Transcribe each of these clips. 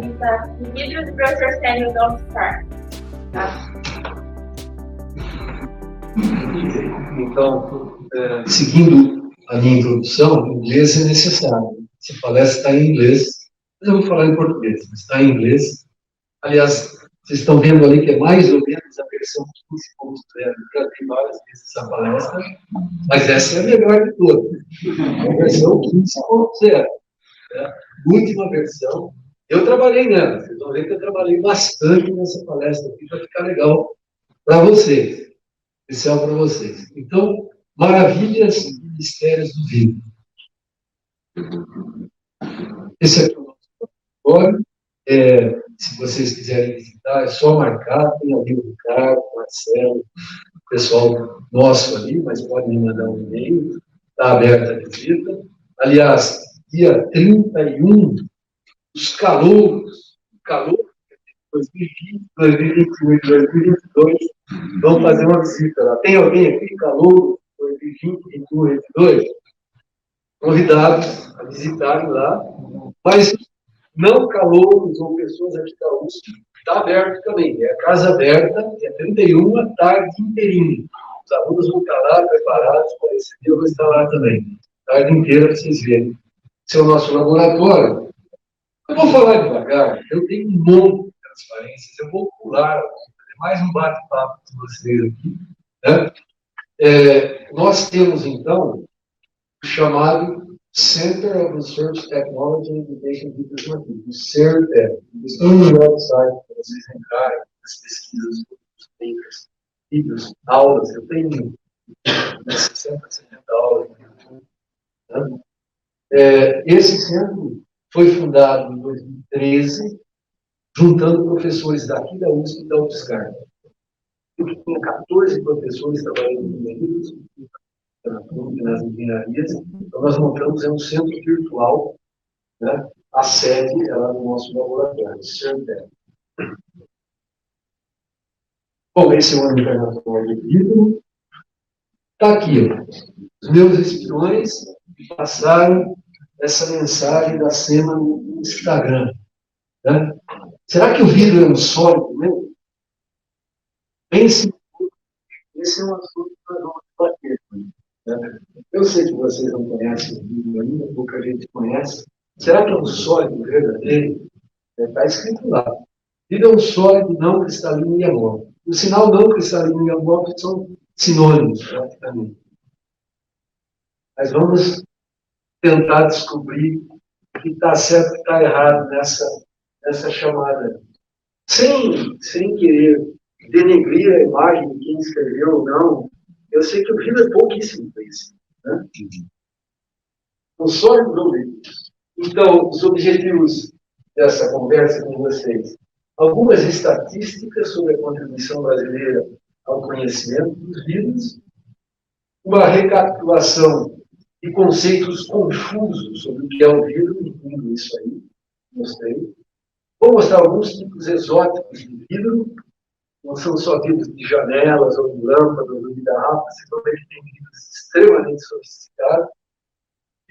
especialista em vidros, e o professor Célio Dolphstar. Tá? Então, seguindo a minha introdução, o inglês é necessário. Se palestra está em inglês, mas eu vou falar em português, mas está em inglês. Aliás, vocês estão vendo ali que é mais ou menos a versão 15.0. Já tem várias vezes essa palestra, mas essa é a melhor de todas. A versão 15.0. Né? Última versão. Eu trabalhei nela. Vocês vão ver que eu trabalhei bastante nessa palestra aqui para ficar legal para vocês. Especial para vocês. Então, maravilhas e mistérios do vinho. Esse aqui é o nosso laboratório. Se vocês quiserem visitar, é só marcar. Tem ali o Ricardo, o Marcelo, o pessoal nosso ali, mas podem me mandar um e-mail. Está aberta a visita. Aliás, dia 31, os calouros, o calor de 2020, 2021 e 2022, vão fazer uma visita lá. Tem alguém aqui, calor 2020, 2021 e 2022? Convidados a visitarem lá, mas não calouros ou pessoas aqui da USP, está aberto também. É a casa aberta, é 31, a tarde inteirinha. Os alunos vão estar lá preparados para receber, eu vou estar lá também. A tarde inteira para vocês verem. Esse é o nosso laboratório. Eu vou falar devagar, eu tenho um monte de transparências, eu vou pular, fazer mais um bate-papo com vocês aqui. Né? Nós temos, então, o chamado Center of Research Technology and Education Vitros Martins, o CERTEC. Estão no website para vocês entrarem nas pesquisas, dos papers, vídeos, aulas. Eu tenho 60, 70 aulas no YouTube. Né? Esse centro foi fundado em 2013, juntando professores daqui da USP e da UFSCar. Eu tinha 14 professores trabalhando em livros, nas engenharias. Então, nós montamos um centro virtual, né? A sede é lá no nosso laboratório, CERTEC. Bom, esse é o ano internacional de vidro. Está aqui, ó. Os meus espiões passaram essa mensagem da SEMA no Instagram. Né? Será que o vidro é um sólido mesmo? Pense, esse é um assunto que nós vamos debater. Né? Eu sei que vocês não conhecem o vidro ainda, pouca gente conhece. Será que é um sólido verdadeiro? Está escrito lá. Vidro é um sólido não cristalino e amorfo. O sinal não cristalino e amorfo são sinônimos, praticamente. Mas vamos tentar descobrir o que está certo e o que está errado nessa chamada. Sem querer denegrir a imagem de quem escreveu ou não, eu sei que o vidro é pouquíssimo conhecido. Né? O sólido não é. Então, os objetivos dessa conversa com vocês. Algumas estatísticas sobre a contribuição brasileira ao conhecimento dos vidros, uma recapitulação de conceitos confusos sobre o que é o vidro, incluindo isso aí, mostrei. Vou mostrar alguns tipos exóticos de vidro, não são só vidros de janelas, ou de lâmpadas, ou de garrafas, vocês vão ver que tem vidros extremamente sofisticados.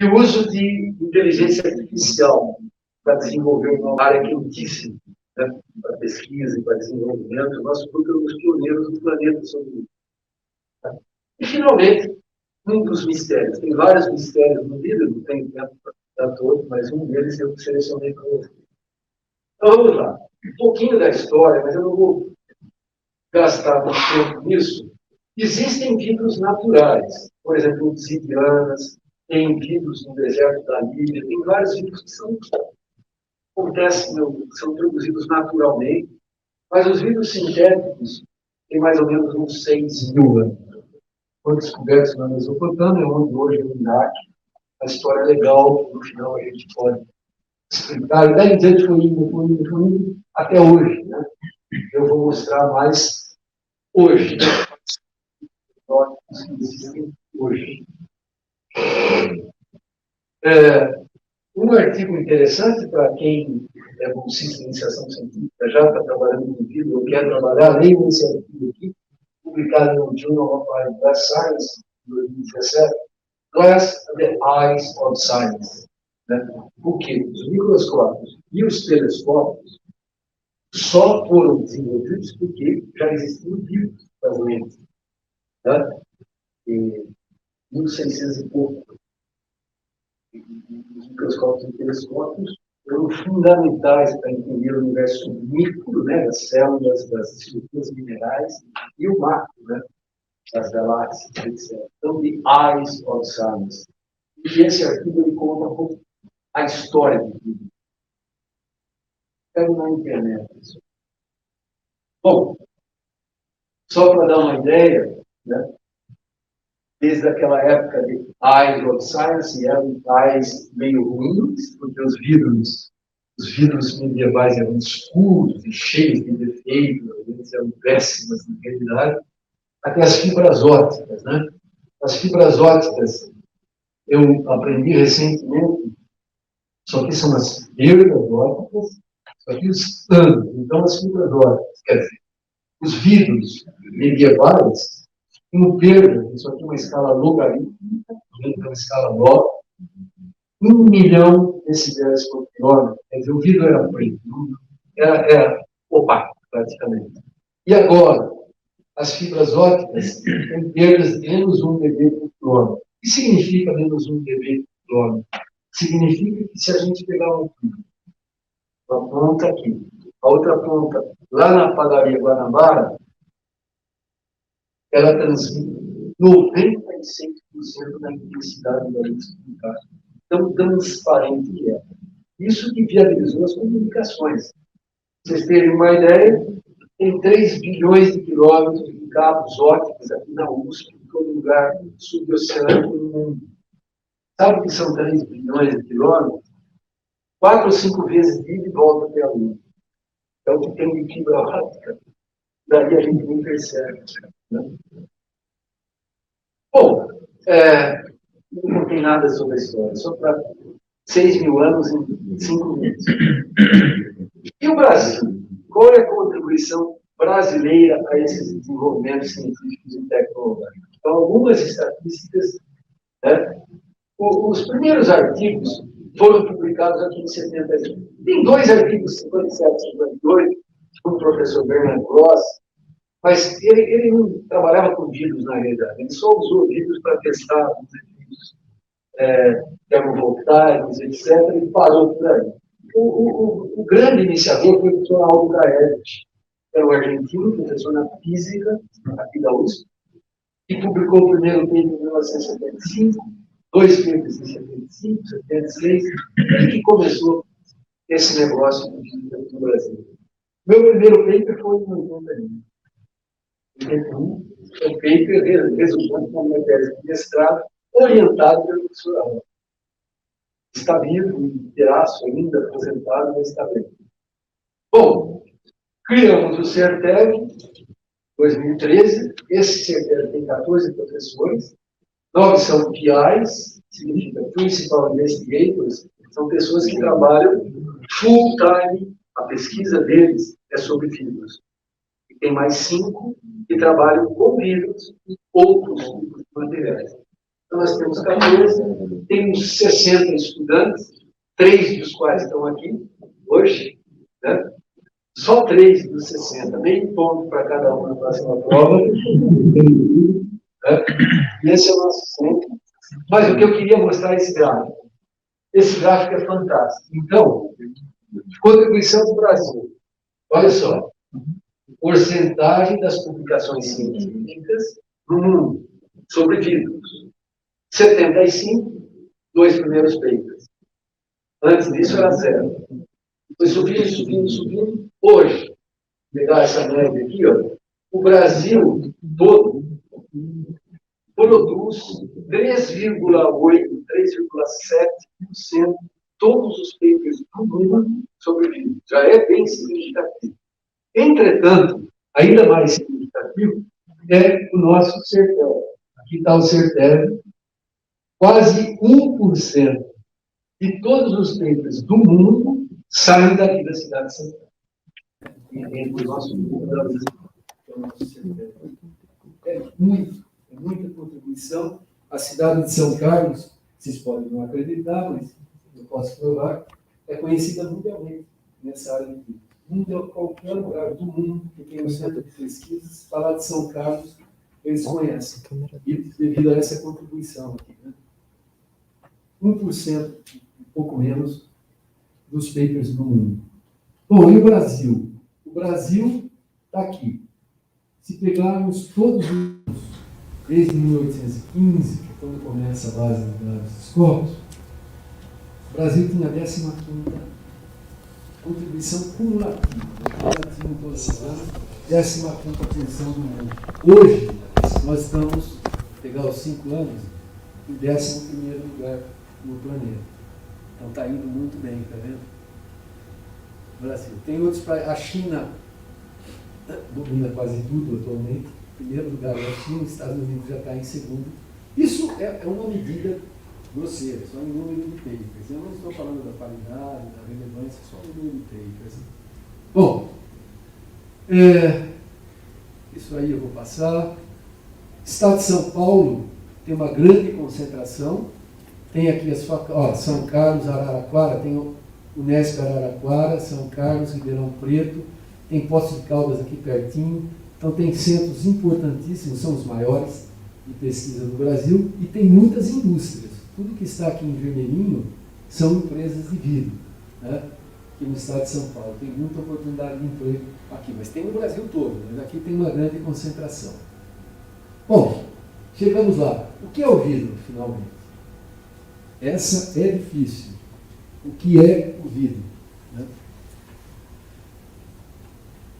E o uso de inteligência artificial para desenvolver uma área quentíssima, né, para pesquisa e para desenvolvimento. O nosso grupo é um dos pioneiros do planeta sobre isso. Tá? E, finalmente, um dos mistérios. Tem vários mistérios no livro, não tenho tempo para dar todo, mas um deles eu selecionei para vocês. Então, vamos lá. Um pouquinho da história, mas eu não vou gastar muito tempo nisso. Existem vidros naturais, por exemplo, obsidianas, tem vidros no deserto da Líbia, tem vários vidros que são produzidos naturalmente, mas os vidros sintéticos têm mais ou menos uns 6.000 anos. Foram descobertos na Mesopotâmia, onde hoje é o Iraque. A história é legal, no final a gente pode explicar. E daí em diante foi indo, até hoje. Né? Eu vou mostrar mais hoje. Hoje. Um artigo interessante para quem é bolsista de iniciação científica, já está trabalhando com vidro, ou quer trabalhar, leiam esse artigo aqui, publicado no Journal of Glass Science, em 2017, Glass and the Eyes of Science. Né? Porque os microscópios e os telescópios só foram desenvolvidos porque já existiam vivos das lentes. Tá? Em 1600 e pouco. Os microscópios e telescópios foram fundamentais para entender o universo micro, né, das células, das estruturas minerais, e o macro, né, das galáxias, etc. Então, The Eyes of Science. E esse artigo ele conta um pouco a história do vídeo. Pega na internet. Bom, só para dar uma ideia, né, desde aquela época de Eyes of Science, eram eyes meio ruins, porque os vidros medievais eram escuros e cheios de defeitos, eles eram péssimos na realidade, até as fibras ópticas, né? As fibras ópticas, eu aprendi recentemente, só que são as perdas ópticas, só que os anos. Então, as fibras ópticas, quer dizer, os vidros medievais tinham perda, isso aqui é uma escala logarítmica, uma escala log, 1 milhão decibéis por quilômetro. Quer dizer, o vidro era preto, era opaco, praticamente. E agora, as fibras ópticas têm perdas de menos 1 dB por quilômetro. O que significa menos 1 dB por quilômetro? Significa que se a gente pegar um fio, uma ponta aqui, a outra ponta lá na padaria Guanabara, ela transmite 96% da intensidade da luz pública. Tão transparente que é. Isso que viabilizou as comunicações. Vocês terem uma ideia, tem 3 bilhões de quilômetros de cabos ópticos aqui na USP, em todo lugar suboceânico no mundo. Sabe o que são 3 bilhões de quilômetros? 4 ou 5 vezes de ida e volta até a Lua. É o que tem de fibra óptica. Daí a gente nem percebe. Né? Bom, não tem nada sobre a história, só para 6 mil anos em 5 meses. E o Brasil? Qual é a contribuição brasileira a esses desenvolvimentos científicos e tecnológicos? Então, algumas estatísticas, né? Os primeiros artigos foram publicados aqui em 71. Tem 2 artigos, 57 e 58, de um professor Bernard Gross, mas ele não trabalhava com vírus, na realidade. Ele só usou vírus para testar os efeitos termovoltaicos, etc., e parou por aí. O grande iniciador foi o professor Aldo Gaetti, que era um argentino, professor na física, aqui da USP, que publicou o primeiro paper em 1975, 2 papers em 75, 76, e que começou esse negócio de física no Brasil. Meu primeiro paper foi em 81. O paper resultante da minha tese de mestrado, orientado pelo professor Aldo. Está vivo, inteiraço ainda, aposentado, mas está bem. Bom, criamos o CERTEG, 2013. Esse CERTEG tem 14 professores, 9 são PIs, significa Principal Investigators, são pessoas que trabalham full time, a pesquisa deles é sobre vírus. E tem mais 5 que trabalham com vírus e outros tipos de materiais. Então, nós temos 14, temos 60 estudantes, 3 dos quais estão aqui hoje, né? Só 3 dos 60, meio ponto para cada um na próxima prova. Né? E esse é o nosso centro. Mas o que eu queria mostrar é esse gráfico. Esse gráfico é fantástico. Então, contribuição do Brasil. Olha só. Porcentagem das publicações científicas no mundo sobre vírus. 75, 2 primeiros papers. Antes disso era 0. Foi subindo, subindo, subindo. Hoje, pegar essa média aqui, ó, o Brasil todo produz 3,8%, 3,7% todos os papers do mundo sobre vírus. Já é bem significativo. Entretanto, ainda mais significativo é o nosso CERTEG. Aqui está o CERTEG. Quase 1% de todos os papers do mundo saem daqui da cidade de São Paulo. Entre o nosso é muita contribuição. A cidade de São Carlos, vocês podem não acreditar, mas eu posso provar, é conhecida mundialmente nessa área de vidro. Qualquer lugar do mundo que tem um centro de pesquisas, falar de São Carlos, eles conhecem. E devido a essa contribuição aqui, né? 1%, um pouco menos, dos papers do mundo. Bom, e o Brasil? O Brasil está aqui. Se pegarmos todos os anos, desde 1815, que é quando começa a base de dados dos corpos, o Brasil tinha a 15ª contribuição cumulativa, em todos os anos, 15ª posição do mundo. Hoje, nós estamos, vou pegar os 5 anos, em 11º lugar no planeta. Então está indo muito bem, está vendo? Brasil. Tem outros países, a China domina quase tudo atualmente. Em primeiro lugar é a China, os Estados Unidos já está em segundo. Isso é uma medida grosseira, só em número de papers. Eu não estou falando da qualidade, da relevância, só em número de papers. Bom, isso aí eu vou passar. Estado de São Paulo tem uma grande concentração. Tem aqui as faculdades, São Carlos, Araraquara, tem o Unesp Araraquara, São Carlos, Ribeirão Preto, tem Poços de Caldas aqui pertinho. Então tem centros importantíssimos, são os maiores de pesquisa do Brasil, e tem muitas indústrias. Tudo que está aqui em vermelhinho são empresas de vidro, né? Aqui no estado de São Paulo. Tem muita oportunidade de emprego aqui, mas tem no Brasil todo, mas aqui tem uma grande concentração. Bom, chegamos lá. O que é o vidro, finalmente? Essa é difícil. O que é o vidro? Né?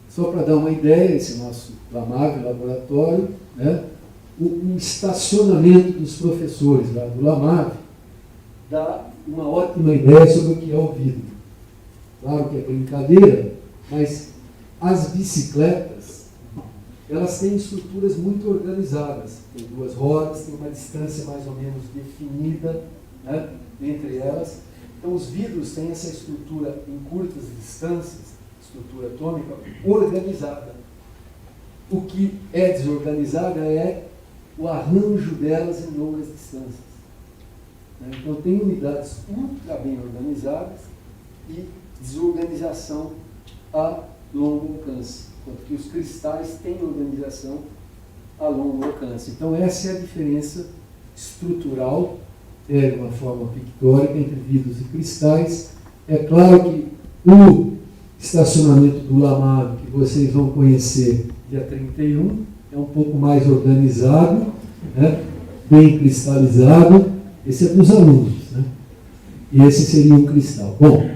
Só para dar uma ideia, esse nosso LAMAV, laboratório, né? O estacionamento dos professores lá do LAMAV dá uma ótima ideia sobre o que é o vidro. Claro que é brincadeira, mas as bicicletas, elas têm estruturas muito organizadas. Tem 2 rodas, tem uma distância mais ou menos definida, né, entre elas. Então os vidros têm essa estrutura em curtas distâncias, estrutura atômica, organizada. O que é desorganizada é o arranjo delas em longas distâncias. Então tem unidades ultra bem organizadas e desorganização a longo alcance, enquanto que os cristais têm organização a longo alcance. Então essa é a diferença estrutural, de uma forma pictórica, entre vidros e cristais. É claro que o estacionamento do LAMAV, que vocês vão conhecer dia 31, é um pouco mais organizado, né? Bem cristalizado. Esse é para os alunos, né? E esse seria um cristal. Bom,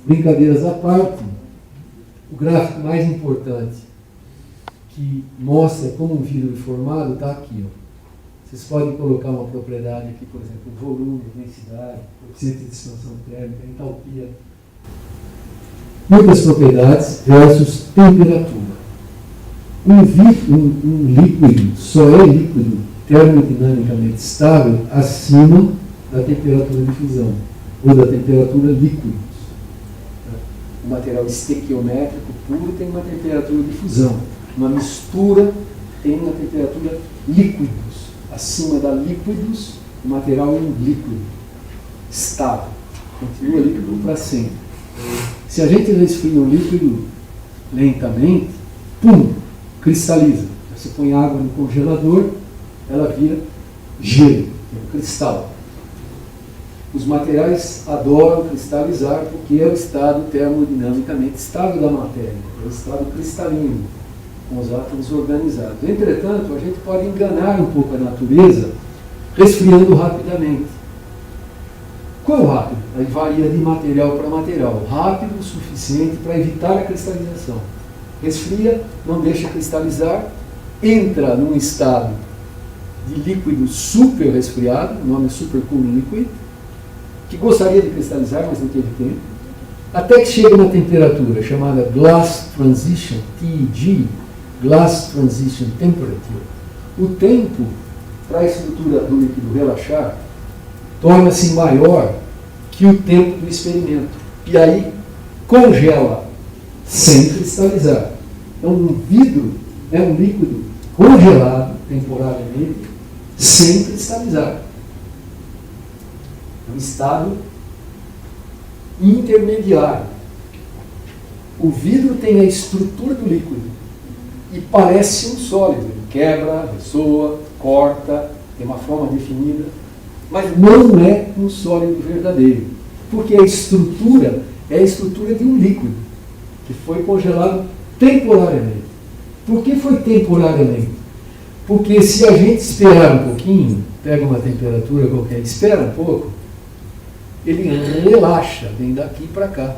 brincadeiras à parte, o gráfico mais importante que mostra como um vidro é formado está aqui. Ó. Vocês podem colocar uma propriedade aqui, por exemplo, volume, densidade, coeficiente de expansão térmica, entalpia. Muitas propriedades versus temperatura. Um líquido só é líquido termodinamicamente estável acima da temperatura de fusão ou da temperatura líquidos. O material estequiométrico puro tem uma temperatura de fusão. Uma mistura tem uma temperatura líquidos. Acima da líquidos, o material é um líquido estável. Continua líquido para sempre. Se a gente resfria um líquido lentamente, pum, cristaliza. Você põe água no congelador, ela vira gelo, é um cristal. Os materiais adoram cristalizar porque é o estado termodinamicamente estável da matéria, é o estado cristalino, com os átomos organizados. Entretanto, a gente pode enganar um pouco a natureza resfriando rapidamente. Quão rápido? Aí varia de material para material. Rápido o suficiente para evitar a cristalização. Resfria, não deixa cristalizar, entra num estado de líquido super resfriado, o nome é supercool liquid, que gostaria de cristalizar, mas não teve tempo, até que chega uma temperatura chamada Glass Transition, TEG, Glass Transition Temperature. O tempo para a estrutura do líquido relaxar torna-se maior que o tempo do experimento. E aí congela, sem cristalizar. Então um vidro é um líquido congelado temporariamente, sem cristalizar. É um estado intermediário. O vidro tem a estrutura do líquido e parece um sólido. Ele quebra, ressoa, corta, tem uma forma definida, mas não é um sólido verdadeiro, porque a estrutura é a estrutura de um líquido que foi congelado temporariamente. Por que foi temporariamente? Porque se a gente esperar um pouquinho, pega uma temperatura qualquer, espera um pouco, ele relaxa, vem daqui para cá.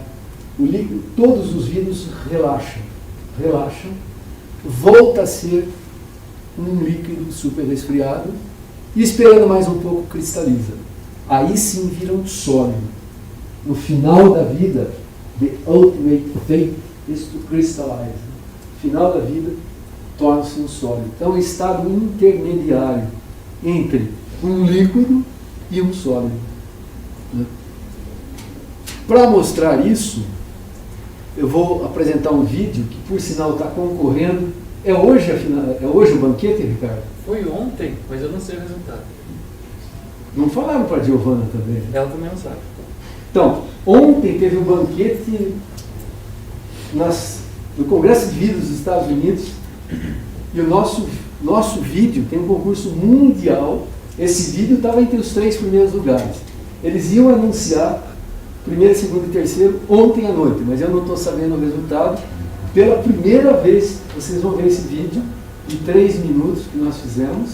O líquido, todos os vidros relaxam, volta a ser um líquido super resfriado e esperando mais um pouco cristaliza. Aí sim vira um sólido. No final da vida, the ultimate fate is to crystallize. No final da vida, torna-se um sólido. Então, é um estado intermediário entre um líquido e um sólido. Para mostrar isso, eu vou apresentar um vídeo que, por sinal, está concorrendo. É hoje o banquete, Ricardo? Foi ontem, mas eu não sei o resultado. Não falaram para a Giovana também? Ela também não sabe. Então, ontem teve um banquete no Congresso de Vidros dos Estados Unidos e o nosso vídeo tem um concurso mundial. Esse vídeo estava entre os 3 primeiros lugares. Eles iam anunciar primeiro, segundo e terceiro ontem à noite, mas eu não estou sabendo o resultado. Pela primeira vez, vocês vão ver esse vídeo de 3 minutos que nós fizemos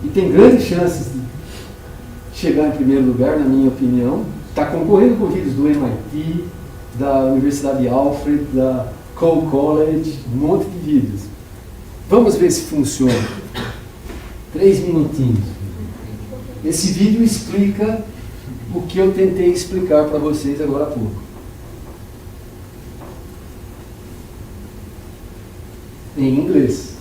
e tem grandes chances de chegar em primeiro lugar, na minha opinião. Está concorrendo com vídeos do MIT, da Universidade de Alfred, da Cole College, um monte de vídeos. Vamos ver se funciona. 3 minutinhos. Esse vídeo explica o que eu tentei explicar para vocês agora há pouco. Em inglês.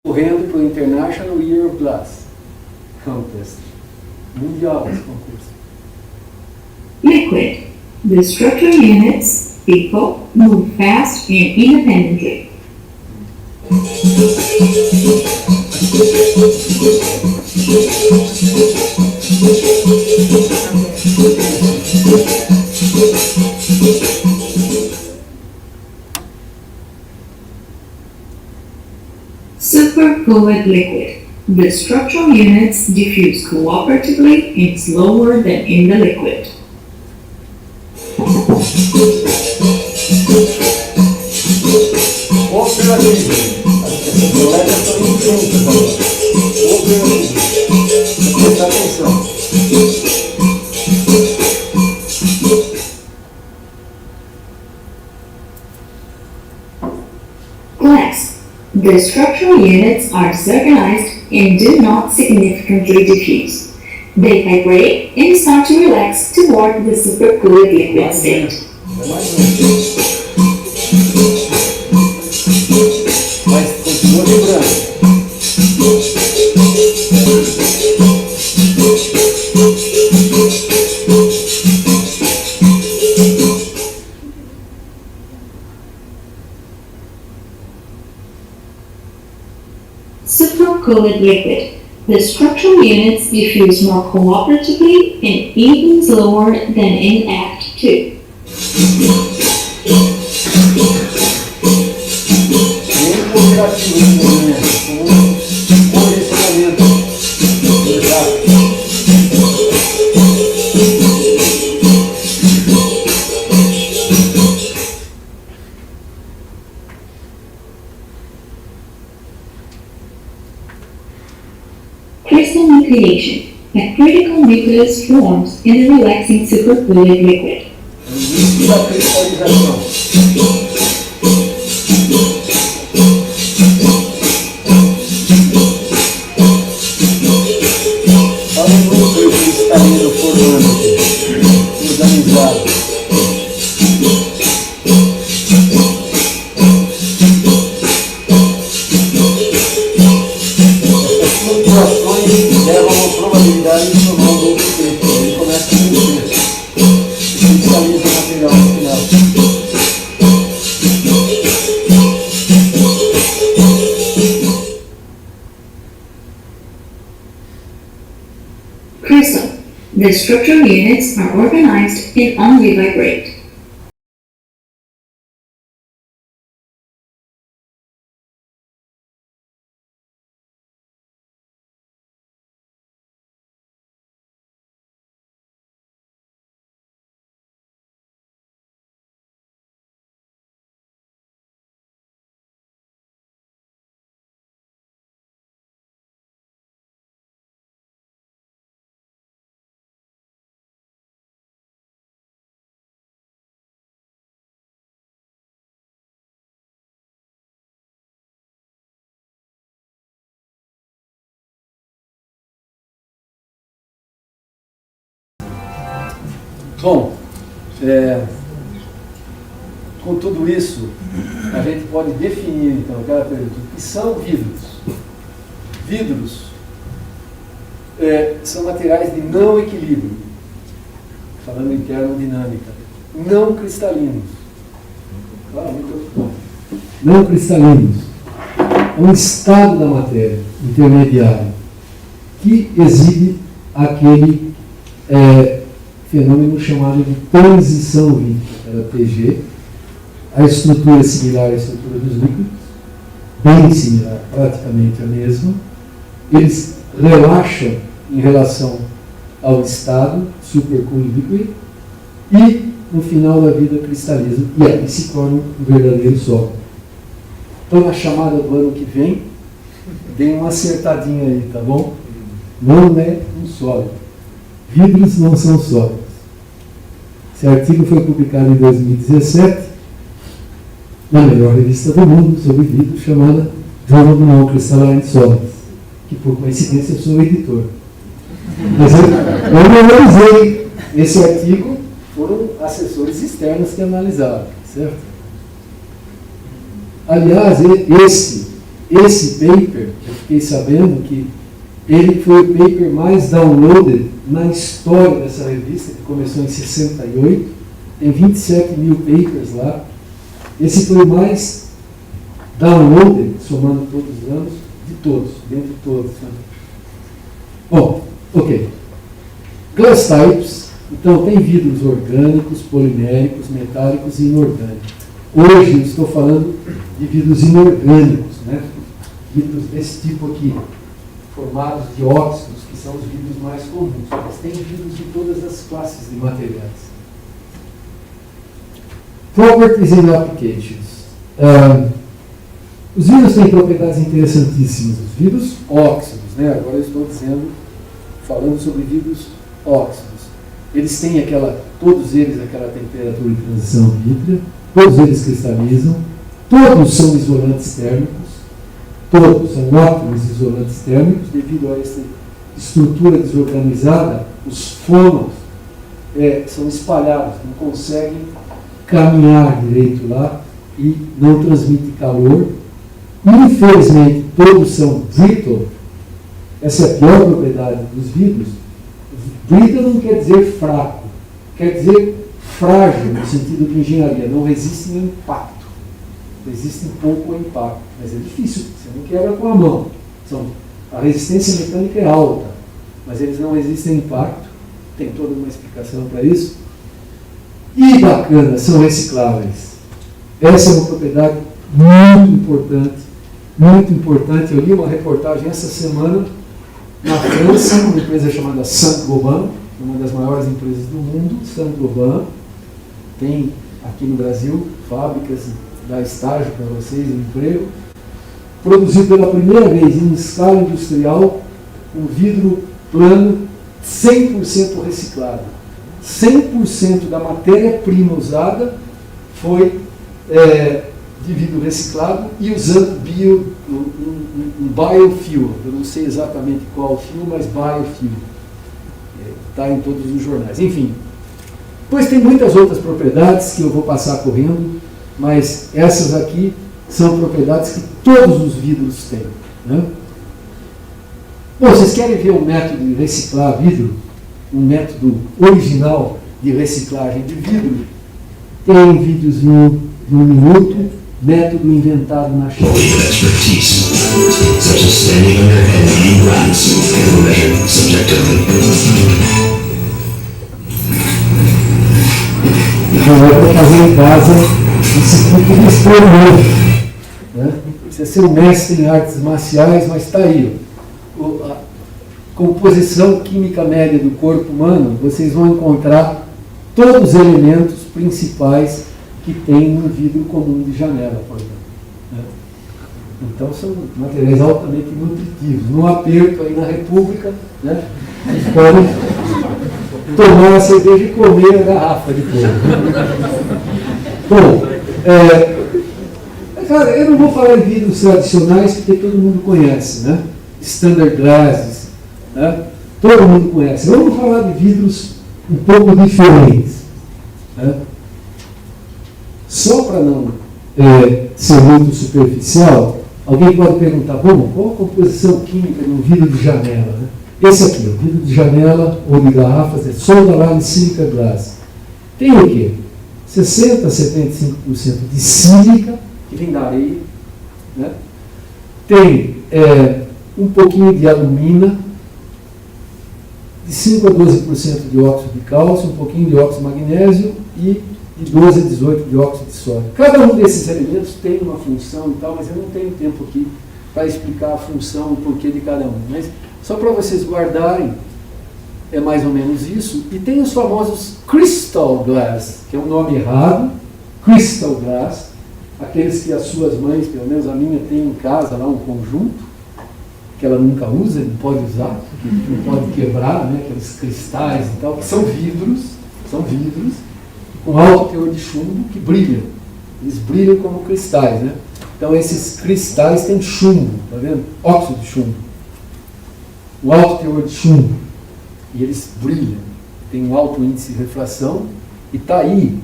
Correndo para o International Year of Glass Contest. Mundial esse concurso. Liquid. The structural units, people, move fast and independently. Superfluid liquid. The structural units diffuse cooperatively and slower than in the liquid. Operativo. As colegas estão intentas agora. Operativo. Prestar atenção. Glass. The structural units are disorganized and do not significantly diffuse. They vibrate and start to relax toward the superfluid liquid state. Mas continua vibrando. Superfluid liquid. The structural units diffuse more cooperatively and even slower than in Act 2. Nem cooperativo no movimento, com condicionamento exato. Crystal nucleation. A critical nucleus forms in the relaxing superfluid liquid. O início da cristalização. Olha o núcleo cristalino formando aqui, organizado. Flutuações levam a probabilidade de formar um novo efeito. Ele começa a crescer. Cristaliza o material no final. The structural units are organized in only by grade. Bom, com tudo isso, a gente pode definir, então, aquela pergunta: o que são vidros? Vidros são materiais de não equilíbrio, falando em termodinâmica, não cristalinos. Não cristalinos. É um estado da matéria intermediário que exibe aquele fenômeno chamado de transição líquida, era TG. A estrutura é similar à estrutura dos líquidos, bem similar, praticamente a mesma. Eles relaxam em relação ao estado, supercooling liquid, e no final da vida cristalizam, e aí se tornam um verdadeiro sólido. Então, na chamada do ano que vem, dê uma acertadinha aí, tá bom? Não é um sólido. Vidros não são sólidos. Esse artigo foi publicado em 2017 na melhor revista do mundo sobre vidros, chamada Journal of Non-Crystalline Solids, que por coincidência eu sou o editor. Mas eu não analisei esse artigo, foram assessores externos que analisaram, certo? Aliás, esse paper, eu fiquei sabendo que ele foi o paper mais downloaded na história dessa revista, que começou em 68, tem 27 mil papers lá. Esse foi o mais downloaded, somando todos os anos, de todos, dentre todos. Né? Bom, ok. Glass types, então tem vidros orgânicos, poliméricos, metálicos e inorgânicos. Hoje eu estou falando de vidros inorgânicos, né? Vidros desse tipo aqui, formados de óxidos, que são os vidros mais comuns. Mas tem vidros de todas as classes de materiais. Properties and applications. Os vidros têm propriedades interessantíssimas. Os vidros óxidos, né? Agora eu estou falando sobre vidros óxidos. Eles têm todos eles aquela temperatura de transição vítrea, todos eles cristalizam, todos são isolantes térmicos, todos são ótimos isolantes térmicos. Devido a essa estrutura desorganizada, os fônons são espalhados, não conseguem caminhar direito lá e não transmite calor. Infelizmente, todos são brittle. Essa é a pior propriedade dos vidros. Brittle não quer dizer fraco, quer dizer frágil, no sentido de engenharia. Não resistem ao impacto. Resistem pouco ao impacto. Mas é difícil, você não quebra com a mão. A resistência mecânica é alta, mas eles não resistem ao impacto. Tem toda uma explicação para isso. E bacana, são recicláveis. Essa é uma propriedade muito importante, muito importante. Eu li uma reportagem essa semana na França, uma empresa chamada Saint-Gobain, uma das maiores empresas do mundo. Saint-Gobain tem aqui no Brasil fábricas, dá estágio para vocês, emprego. Produzido pela primeira vez em escala industrial um vidro plano 100% reciclado. 100% da matéria-prima usada foi de vidro reciclado e usando um biofuel. Eu não sei exatamente qual fuel, mas biofuel. Está em todos os jornais. Enfim, pois tem muitas outras propriedades que eu vou passar correndo, mas essas aqui são propriedades que todos os vidros têm. Né? Bom, vocês querem ver um método de reciclar vidro? Um método original de reciclagem de vidro? Tem um videozinho de 1 minuto, método inventado na China. Expertise, such as standing on your head and eating rats, can be measured subjectively. para fazer em casa esse tipo de experimento. Né? Precisa ser um mestre em artes marciais, mas está aí. A composição química média do corpo humano, vocês vão encontrar todos os elementos principais que tem no vidro comum de janela, por exemplo. Né? Então são materiais altamente nutritivos. No aperto aí na República, né? E podem tomar a cerveja e comer a garrafa depois. Bom, cara, eu não vou falar em vidros tradicionais porque todo mundo conhece, né? Standard glasses, né? Todo mundo conhece. Vamos falar de vidros um pouco diferentes. Né? Só para não ser muito superficial, alguém pode perguntar, bom, qual a composição química de um vidro de janela? Né? Esse aqui, o vidro de janela ou de garrafas, é Soda-Lime Silica Glass. Tem o quê? 60% a 75% de sílica, que vem da areia. Né? Tem um pouquinho de alumina, de 5% a 12% de óxido de cálcio, um pouquinho de óxido de magnésio e de 12% a 18% de óxido de sódio. Cada um desses elementos tem uma função e tal, mas eu não tenho tempo aqui para explicar a função e o porquê de cada um. Mas só para vocês guardarem, é mais ou menos isso. E tem os famosos Crystal Glass, que é um nome errado, Crystal Glass, aqueles que as suas mães, pelo menos a minha, tem em casa lá um conjunto, que ela nunca usa, não pode usar, não pode quebrar, né, aqueles cristais e tal, que são vidros com alto teor de chumbo que brilham. Eles brilham como cristais, né? Então esses cristais têm chumbo, tá vendo? Óxido de chumbo. O alto teor de chumbo. E eles brilham. Tem um alto índice de refração e está aí.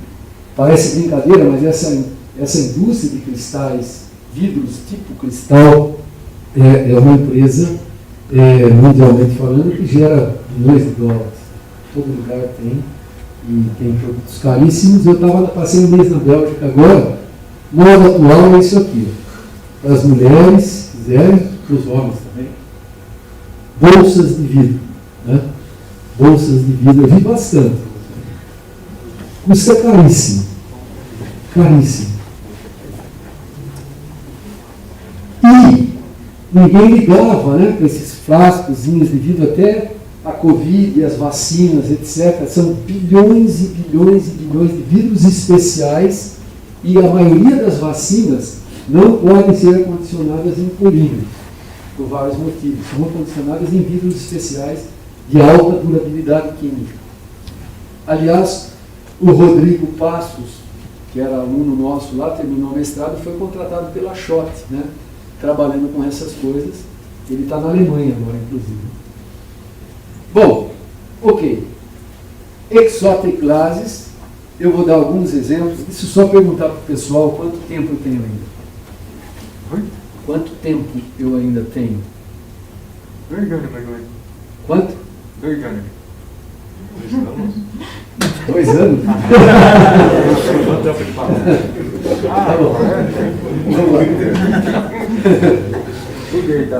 Parece brincadeira, mas essa indústria de cristais, vidros tipo cristal, é uma empresa, mundialmente falando, que gera milhões de dólares. Todo lugar tem. E tem produtos caríssimos. Eu passei um mês na Bélgica agora. Moda atual é isso aqui. Para as mulheres, se quiserem, para os homens também. Bolsas de vidro. Né? Bolsas de vidro, eu vi bastante. Custa caríssimo. Caríssimo. E ninguém ligava, né, para esses frascozinhos de vidro, até a Covid, as vacinas, etc. São bilhões e bilhões e bilhões de vidros especiais e a maioria das vacinas não podem ser acondicionadas em polímero, por vários motivos. São acondicionadas em vidros especiais de alta durabilidade química. Aliás, o Rodrigo Passos, que era aluno nosso lá, terminou o mestrado e foi contratado pela Schott, né, trabalhando com essas coisas. Ele está na Alemanha agora, inclusive. Bom, ok. Exotic Glasses, eu vou dar alguns exemplos. Deixa eu só perguntar para o pessoal quanto tempo eu tenho ainda. Quanto tempo eu ainda tenho? 2 anos, mais ou menos. Quanto? 2 anos. 2 anos? Quanto tempo de fala? Tá bom. Vamos lá.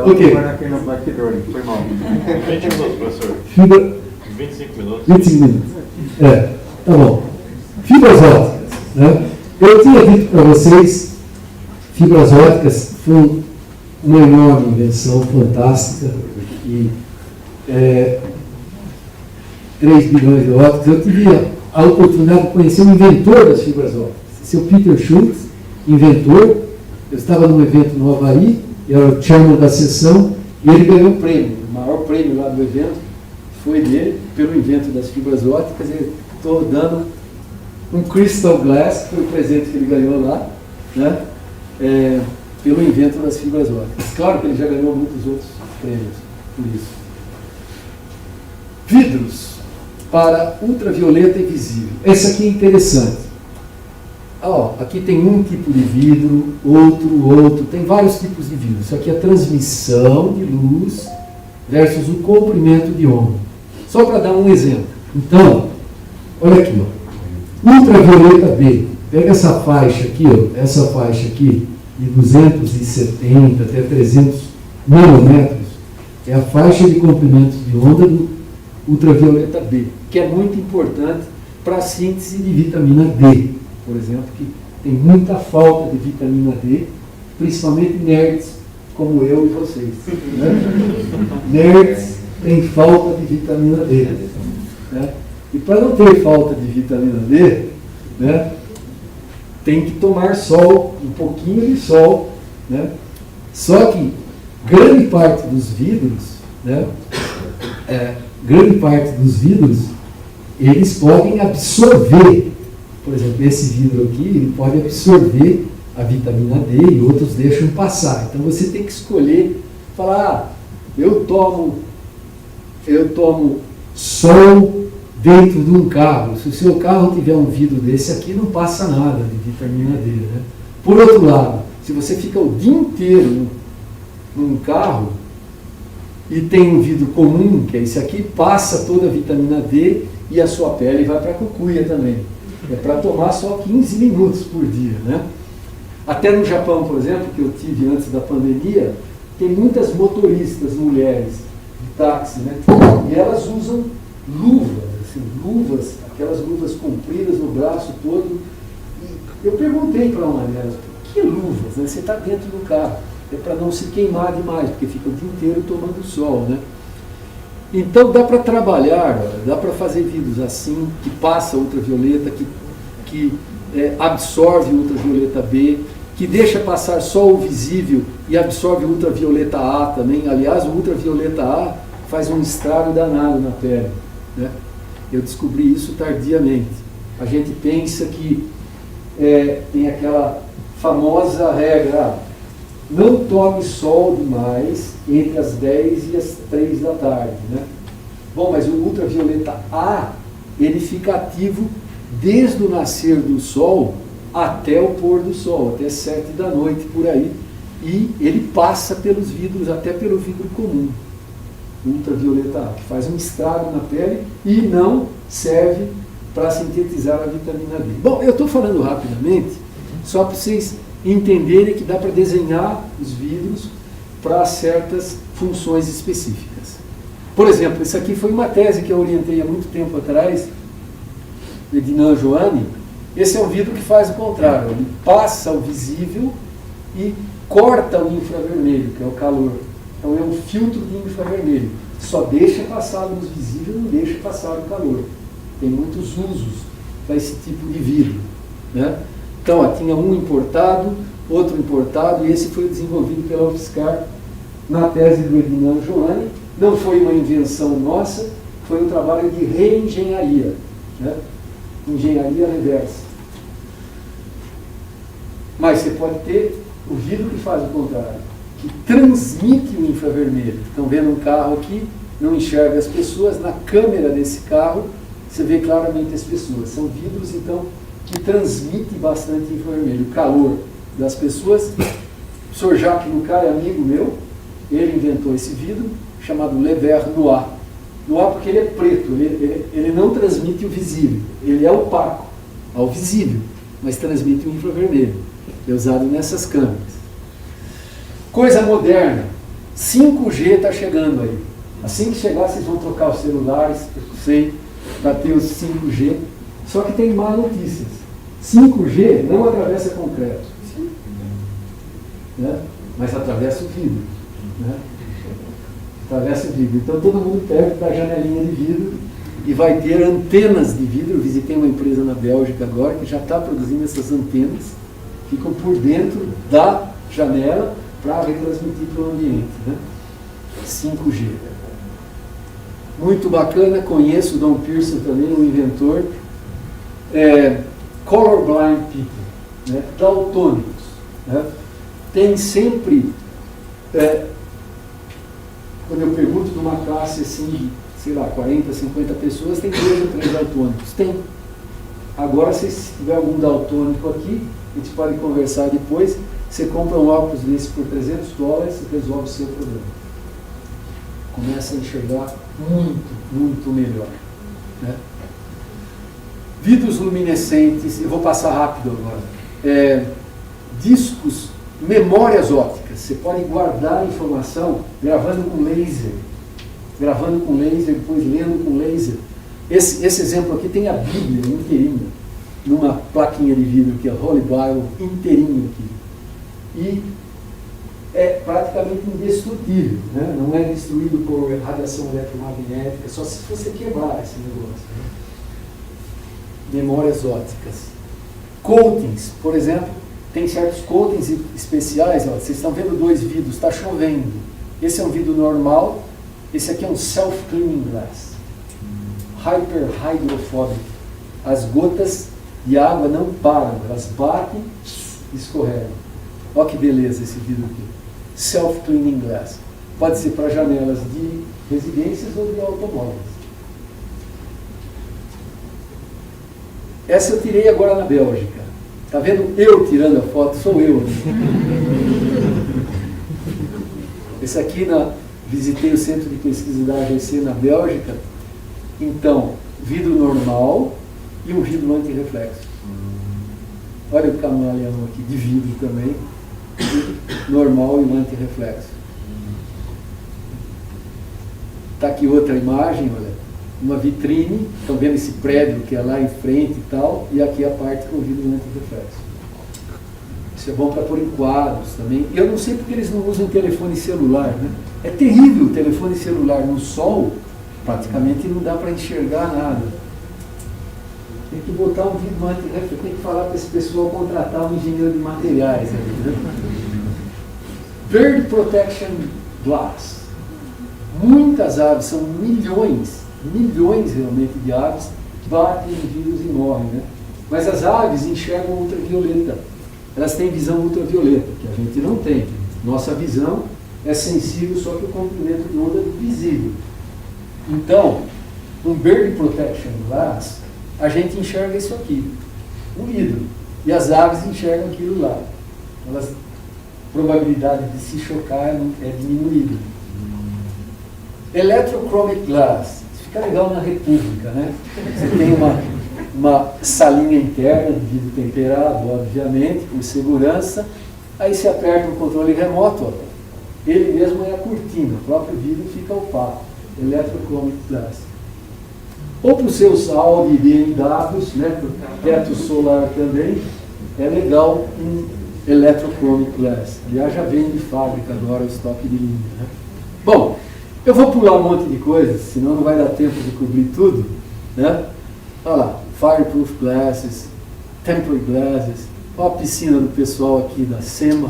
Ok. Agora aqui no bastidor, foi mal. 20 minutos, professor. Fibra... 25 minutos. 25 minutos. Tá bom. Fibras ópticas. Né? Eu tinha dito para vocês, fibras ópticas foi uma enorme invenção, fantástica. E 3 bilhões de ópticas. Eu tive a oportunidade de conhecer o inventor das fibras ópticas. Esse é o Peter Schultz, inventor. Eu estava num evento no Havaí, eu era o chairman da sessão, e ele ganhou um prêmio. O maior prêmio lá do evento foi dele, pelo invento das fibras ópticas. Eu estou dando um Crystal Glass, que foi o presente que ele ganhou lá, né? Pelo invento das fibras ópticas. Claro que ele já ganhou muitos outros prêmios por isso. Vidros para ultravioleta e visível. Esse aqui é interessante. Aqui tem um tipo de vidro, outro, tem vários tipos de vidro. Isso aqui é a transmissão de luz versus o comprimento de onda. Só para dar um exemplo. Então, olha aqui, ultravioleta B. Pega essa faixa aqui, essa faixa aqui, de 270 até 300 nanômetros, é a faixa de comprimento de onda do ultravioleta B, que é muito importante para a síntese de vitamina D, por exemplo, que tem muita falta de vitamina D, principalmente nerds como eu e vocês. Né? Nerds têm falta de vitamina D. Né? E para não ter falta de vitamina D, né, tem que tomar sol, um pouquinho de sol. Né? Só que grande parte dos vidros, né, eles podem absorver, por exemplo, esse vidro aqui, ele pode absorver a vitamina D e outros deixam passar. Então você tem que escolher, falar, eu tomo sol dentro de um carro. Se o seu carro tiver um vidro desse aqui, não passa nada de vitamina D. Né? Por outro lado, se você fica o dia inteiro num carro e tem um vidro comum, que é esse aqui, passa toda a vitamina D e a sua pele vai para a cucuia também. É para tomar só 15 minutos por dia. Né? Até no Japão, por exemplo, que eu tive antes da pandemia, tem muitas motoristas mulheres de táxi, né? E elas usam luvas, assim, aquelas luvas compridas no braço todo. E eu perguntei para uma delas, por que luvas? Né? Você está dentro do carro, é para não se queimar demais, porque fica o dia inteiro tomando sol. Né? Então dá para trabalhar, dá para fazer vidros assim, que passa ultravioleta, que absorve ultravioleta B, que deixa passar só o visível e absorve o ultravioleta A também. Aliás, o ultravioleta A faz um estrago danado na pele. Né? Eu descobri isso tardiamente. A gente pensa que tem aquela famosa regra, não tome sol demais entre as 10 e as 3 da tarde. Né? Bom, mas o ultravioleta A, ele fica ativo desde o nascer do sol até o pôr do sol, até 7 da noite por aí, e ele passa pelos vidros, até pelo vidro comum, ultravioleta A, que faz um estrago na pele e não serve para sintetizar a vitamina D. Bom, eu estou falando rapidamente, só para vocês entenderem que dá para desenhar os vidros para certas funções específicas. Por exemplo, isso aqui foi uma tese que eu orientei há muito tempo atrás, de Dinan Joanne. Esse é um vidro que faz o contrário, ele passa o visível e corta o infravermelho, que é o calor. Então é um filtro de infravermelho, só deixa passar a luz visível, não deixa passar o calor. Tem muitos usos para esse tipo de vidro. Né? Então, tinha um importado, outro importado, e esse foi desenvolvido pela UFSCar na tese do Dinan Joanne. Não foi uma invenção nossa, foi um trabalho de reengenharia, né? Engenharia reversa. Mas você pode ter o vidro que faz o contrário, que transmite o infravermelho. Estão vendo um carro aqui, não enxerga as pessoas, na câmera desse carro você vê claramente as pessoas. São vidros, então, que transmitem bastante infravermelho, o calor das pessoas. O Sr. Jacques Lucas é amigo meu, ele inventou esse vidro, chamado Le Verre Noir. Noir porque ele é preto, ele não transmite o visível, ele é opaco ao visível, mas transmite o infravermelho. É usado nessas câmeras. Coisa moderna, 5G está chegando aí. Assim que chegar, vocês vão trocar os celulares, eu sei, para ter os 5G. Só que tem má notícias. 5G não atravessa concreto, né? Mas atravessa o vidro. Né? Atravessa o vidro. Então todo mundo perto da janelinha de vidro e vai ter antenas de vidro. Eu visitei uma empresa na Bélgica agora que já está produzindo essas antenas, ficam por dentro da janela para retransmitir para o ambiente. Né? 5G. Muito bacana, conheço o Don Pearson também, um inventor. Colorblind people, né? Daltônicos. Né? Tem sempre, quando eu pergunto de uma classe assim, sei lá, 40, 50 pessoas, tem 2 ou 3 daltônicos. Tem. Agora, se tiver algum daltônico aqui, a gente pode conversar depois. Você compra um óculos desse por $300 e resolve o seu problema. Começa a enxergar muito, muito melhor. Né? Vidros luminescentes, eu vou passar rápido agora. Discos, memórias ópticas. Você pode guardar a informação gravando com laser, depois lendo com laser. Esse exemplo aqui tem a Bíblia inteirinha, numa plaquinha de vidro aqui, a Holy Bible inteirinho aqui. E é praticamente indestrutível, né? Não é destruído por radiação eletromagnética, só se você quebrar esse negócio. Né? Memórias ópticas. Coatings, por exemplo, tem certos coatings especiais. Ó, vocês estão vendo 2 vidros, está chovendo. Esse é um vidro normal, esse aqui é um self-cleaning glass. Hyper hydrophobic. As gotas de água não param, elas batem e escorregam. Olha que beleza esse vidro aqui. Self-cleaning glass. Pode ser para janelas de residências ou de automóveis. Essa eu tirei agora na Bélgica. Está vendo eu tirando a foto? Sou eu. Esse aqui, visitei o Centro de Pesquisa da AGC na Bélgica. Então, vidro normal e um vidro anti-reflexo. Olha o camaleão aqui, de vidro também. Normal e um anti-reflexo. Está aqui outra imagem, olha. Uma vitrine, estão vendo esse prédio que é lá em frente e tal, e aqui a parte com vidro anti-reflexo. Isso é bom para pôr em quadros também. E eu não sei porque eles não usam telefone celular, né? É terrível o telefone celular no sol, praticamente não dá para enxergar nada. Tem que botar um vidro anti-reflexo, tem que falar para esse pessoal contratar um engenheiro de materiais. Né? Bird Protection Glass. Muitas aves, são milhões realmente de aves, batem em vidros e morrem, né? Mas as aves enxergam ultravioleta. Elas têm visão ultravioleta, que a gente não tem. Nossa visão é sensível só que o comprimento de onda é visível. Então, um Bird Protection Glass, a gente enxerga isso aqui, um vidro. E as aves enxergam aquilo lá. A probabilidade de se chocar é diminuída. Electrochromic Glass. Fica legal na República, né? Você tem uma salinha interna de vidro temperado, obviamente, por segurança. Aí você aperta o controle remoto, ó. Ele mesmo é a cortina, o próprio vidro fica opaco. Electrochromic Glass. Ou para os seus Audi e BMWs, né? Teto solar também, é legal um Electrochromic Glass. Aliás, já vem de fábrica agora o estoque de linha, né? Bom, eu vou pular um monte de coisas, senão não vai dar tempo de cobrir tudo, né? Olha lá, Fireproof Glasses, Tempered Glasses, olha a piscina do pessoal aqui da SEMA,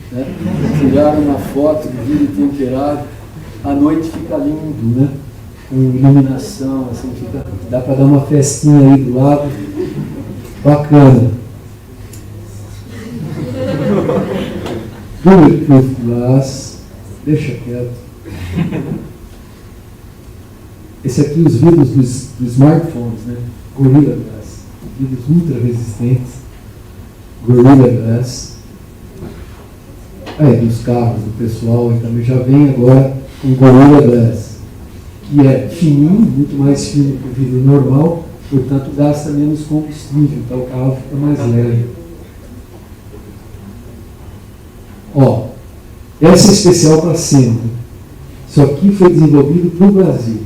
né? Tiraram uma foto de vidro temperado, à noite fica lindo, né? Com iluminação, assim, dá para dar uma festinha aí do lado, bacana. Bulletproof Glass, deixa quieto. Esse aqui, os vidros dos smartphones, né? Gorilla Glass, vidros ultra resistentes, Gorilla Glass. Aí, dos carros, do pessoal, e também já vem agora com Gorilla Glass, que é fininho, muito mais fino que o vidro normal, portanto gasta menos combustível, então o carro fica mais leve. Ó, essa é especial para SEMA. Isso aqui foi desenvolvido para o Brasil.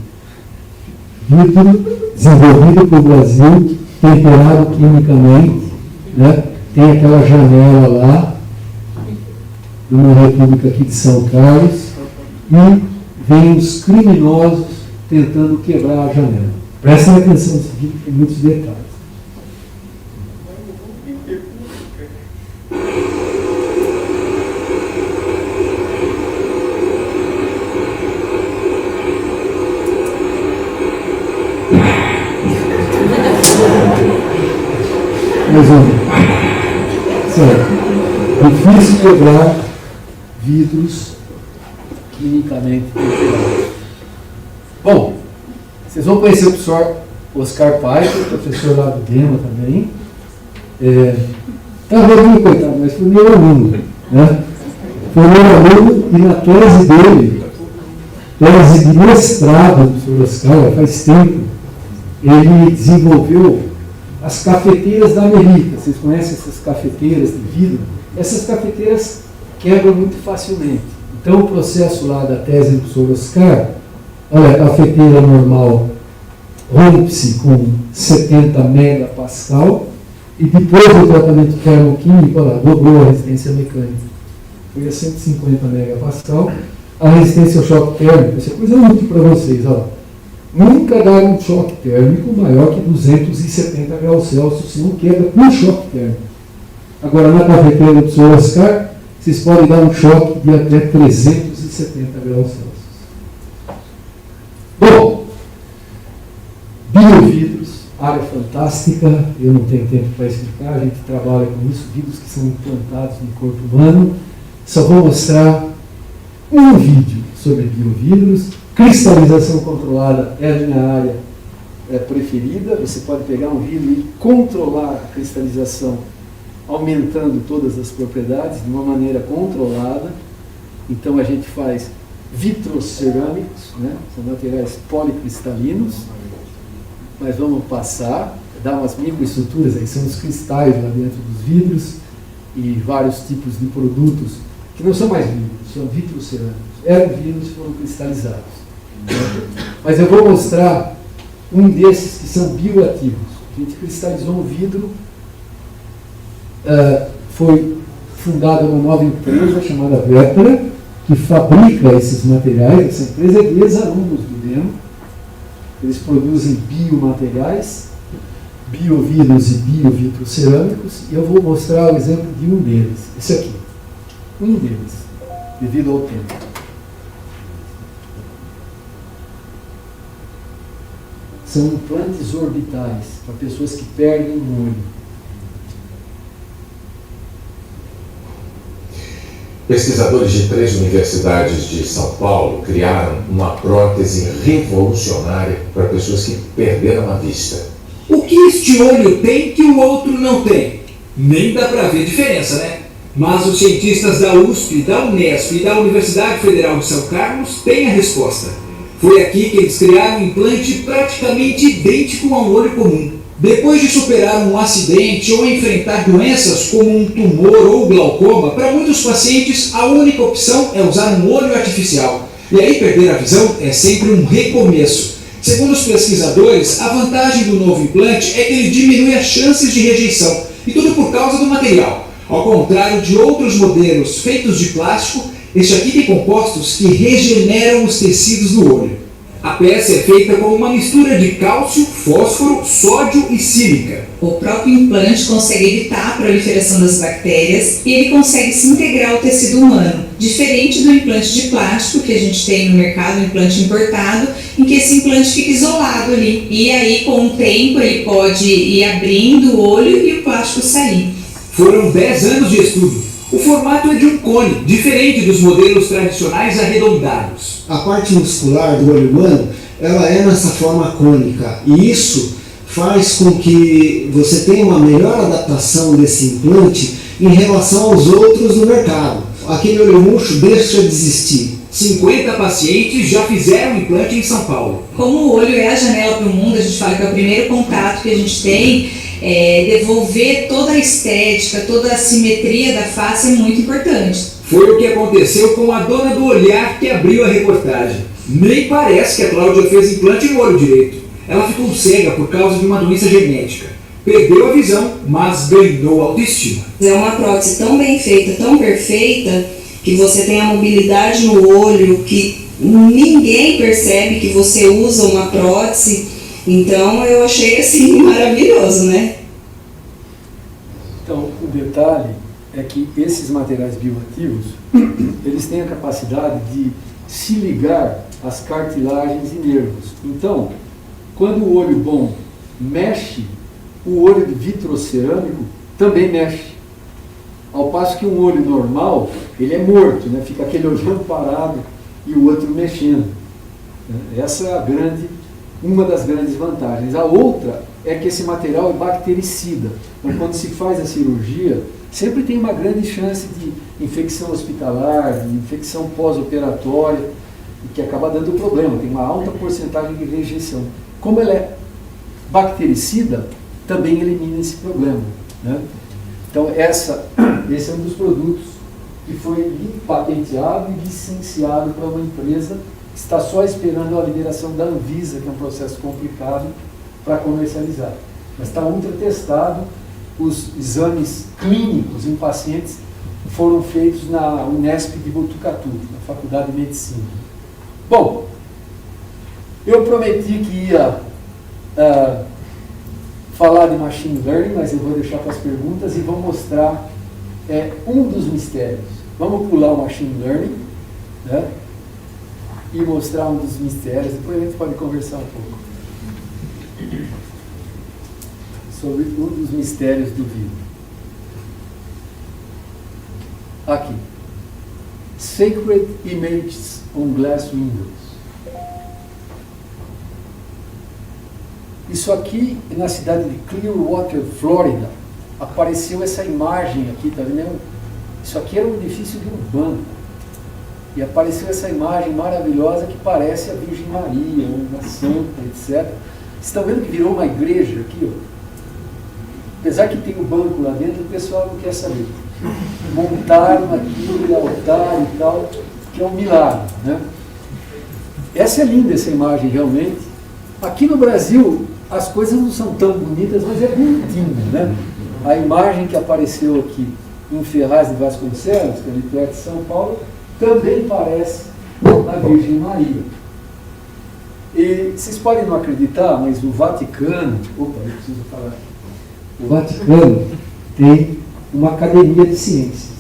Vidro desenvolvido para o Brasil, temperado quimicamente, né? Tem aquela janela lá, numa república aqui de São Carlos, e vem os criminosos tentando quebrar a janela. Prestem atenção nesse vídeo, tem muitos detalhes. Mais um. Certo. Difícil quebrar vidros quimicamente temperados. Bom, vocês vão conhecer o professor Oscar Paiva, professor lá do DEMA também. Tá velhinho, coitado, mas foi meu aluno, né? Foi meu aluno e na tese dele, tese de mestrado do professor Oscar, faz tempo, ele desenvolveu as cafeteiras da América. Vocês conhecem essas cafeteiras de vidro? Essas cafeteiras quebram muito facilmente. Então o processo lá da tese do professor Oscar, olha, a cafeteira normal rompe-se com 70 megapascal e depois do tratamento termoquímico, olha lá, dobrou a resistência mecânica. Foi a 150 megapascal. A resistência ao choque térmico, isso é coisa útil para vocês, olha lá. Nunca dar um choque térmico maior que 270 graus Celsius, senão quebra por choque térmico. Agora, na cafeteira do Sr. Oscar, vocês podem dar um choque de até 370 graus Celsius. Bom, biovidros, área fantástica, eu não tenho tempo para explicar, a gente trabalha com isso, vidros que são implantados no corpo humano. Só vou mostrar um vídeo sobre biovidros. Cristalização controlada é a minha área preferida. Você pode pegar um vidro e controlar a cristalização, aumentando todas as propriedades de uma maneira controlada. Então a gente faz vitrocerâmicos, né? São materiais policristalinos, mas vamos passar, dar umas microestruturas, aí são os cristais lá dentro dos vidros e vários tipos de produtos que não são mais vidros, são vitrocerâmicos. Eram vidros e foram cristalizados. Mas eu vou mostrar um desses que são bioativos. A gente cristalizou um vidro, foi fundada uma nova empresa chamada Vetera, que fabrica esses materiais. Essa empresa é de ex-alunos do DEMO. Eles produzem biomateriais, biovidros e biovitrocerâmicos, e eu vou mostrar o exemplo de um deles. Esse aqui. Um deles, devido ao tempo. São implantes orbitais para pessoas que perdem o olho. Pesquisadores de 3 universidades de São Paulo criaram uma prótese revolucionária para pessoas que perderam a vista. O que este olho tem que o outro não tem? Nem dá para ver diferença, né? Mas os cientistas da USP, da Unesp e da Universidade Federal de São Carlos têm a resposta. Foi aqui que eles criaram um implante praticamente idêntico a um olho comum. Depois de superar um acidente ou enfrentar doenças como um tumor ou glaucoma, para muitos pacientes a única opção é usar um olho artificial. E aí perder a visão é sempre um recomeço. Segundo os pesquisadores, a vantagem do novo implante é que ele diminui as chances de rejeição, e tudo por causa do material. Ao contrário de outros modelos feitos de plástico, este aqui tem compostos que regeneram os tecidos do olho. A peça é feita com uma mistura de cálcio, fósforo, sódio e sílica. O próprio implante consegue evitar a proliferação das bactérias e ele consegue se integrar ao tecido humano, diferente do implante de plástico que a gente tem no mercado, um implante importado, em que esse implante fica isolado ali. E aí, com o tempo, ele pode ir abrindo o olho e o plástico sair. Foram 10 anos de estudo. O formato é de um cone, diferente dos modelos tradicionais arredondados. A parte muscular do olho humano, ela é nessa forma cônica, e isso faz com que você tenha uma melhor adaptação desse implante em relação aos outros no mercado. Aquele olho murcho deixa de existir. 50 pacientes já fizeram o implante em São Paulo. Como o olho é a janela para o mundo, a gente fala que é o primeiro contato que a gente tem, devolver toda a estética, toda a simetria da face é muito importante. Foi o que aconteceu com a dona do olhar que abriu a reportagem. Nem parece que a Cláudia fez implante no olho direito. Ela ficou cega por causa de uma doença genética. Perdeu a visão, mas ganhou autoestima. É uma prótese tão bem feita, tão perfeita, que você tem a mobilidade no olho, que ninguém percebe que você usa uma prótese. Então eu achei assim maravilhoso, né? Então o detalhe é que esses materiais bioativos, eles têm a capacidade de se ligar às cartilagens e nervos. Então, quando o olho bom mexe, o olho de vitrocerâmico também mexe. Ao passo que um olho normal, ele é morto, né? Fica aquele olhando parado e o outro mexendo. Essa é uma das grandes vantagens. A outra é que esse material é bactericida. Então, quando se faz a cirurgia, sempre tem uma grande chance de infecção hospitalar, de infecção pós-operatória, que acaba dando problema. Tem uma alta porcentagem de rejeição. Como ela é bactericida, também elimina esse problema, né? Então, esse é um dos produtos que foi patenteado e licenciado para uma empresa está só esperando a liberação da Anvisa, que é um processo complicado, para comercializar. Mas está ultra testado, os exames clínicos em pacientes foram feitos na Unesp de Botucatu, na Faculdade de Medicina. Bom, eu prometi que ia falar de Machine Learning, mas eu vou deixar para as perguntas e vou mostrar um dos mistérios. Vamos pular o Machine Learning, né, e mostrar um dos mistérios, depois a gente pode conversar um pouco sobre um dos mistérios do vídeo. Aqui. Sacred Images on Glass Windows. Isso aqui, na cidade de Clearwater, Flórida, apareceu essa imagem aqui, tá vendo? Isso aqui era um edifício de um banco. E apareceu essa imagem maravilhosa que parece a Virgem Maria, uma santa, etc. Vocês estão vendo que virou uma igreja aqui, ó? Apesar que tem o banco lá dentro, o pessoal não quer saber. Montaram aqui altar e tal, que é um milagre, né? Essa é linda, essa imagem, realmente. Aqui no Brasil, as coisas não são tão bonitas, mas é bonitinho, né? A imagem que apareceu aqui em Ferraz de Vasconcelos, que é ali perto de São Paulo, também parece a Virgem Maria. E vocês podem não acreditar, mas o Vaticano, eu preciso falar, o Vaticano tem uma academia de ciências,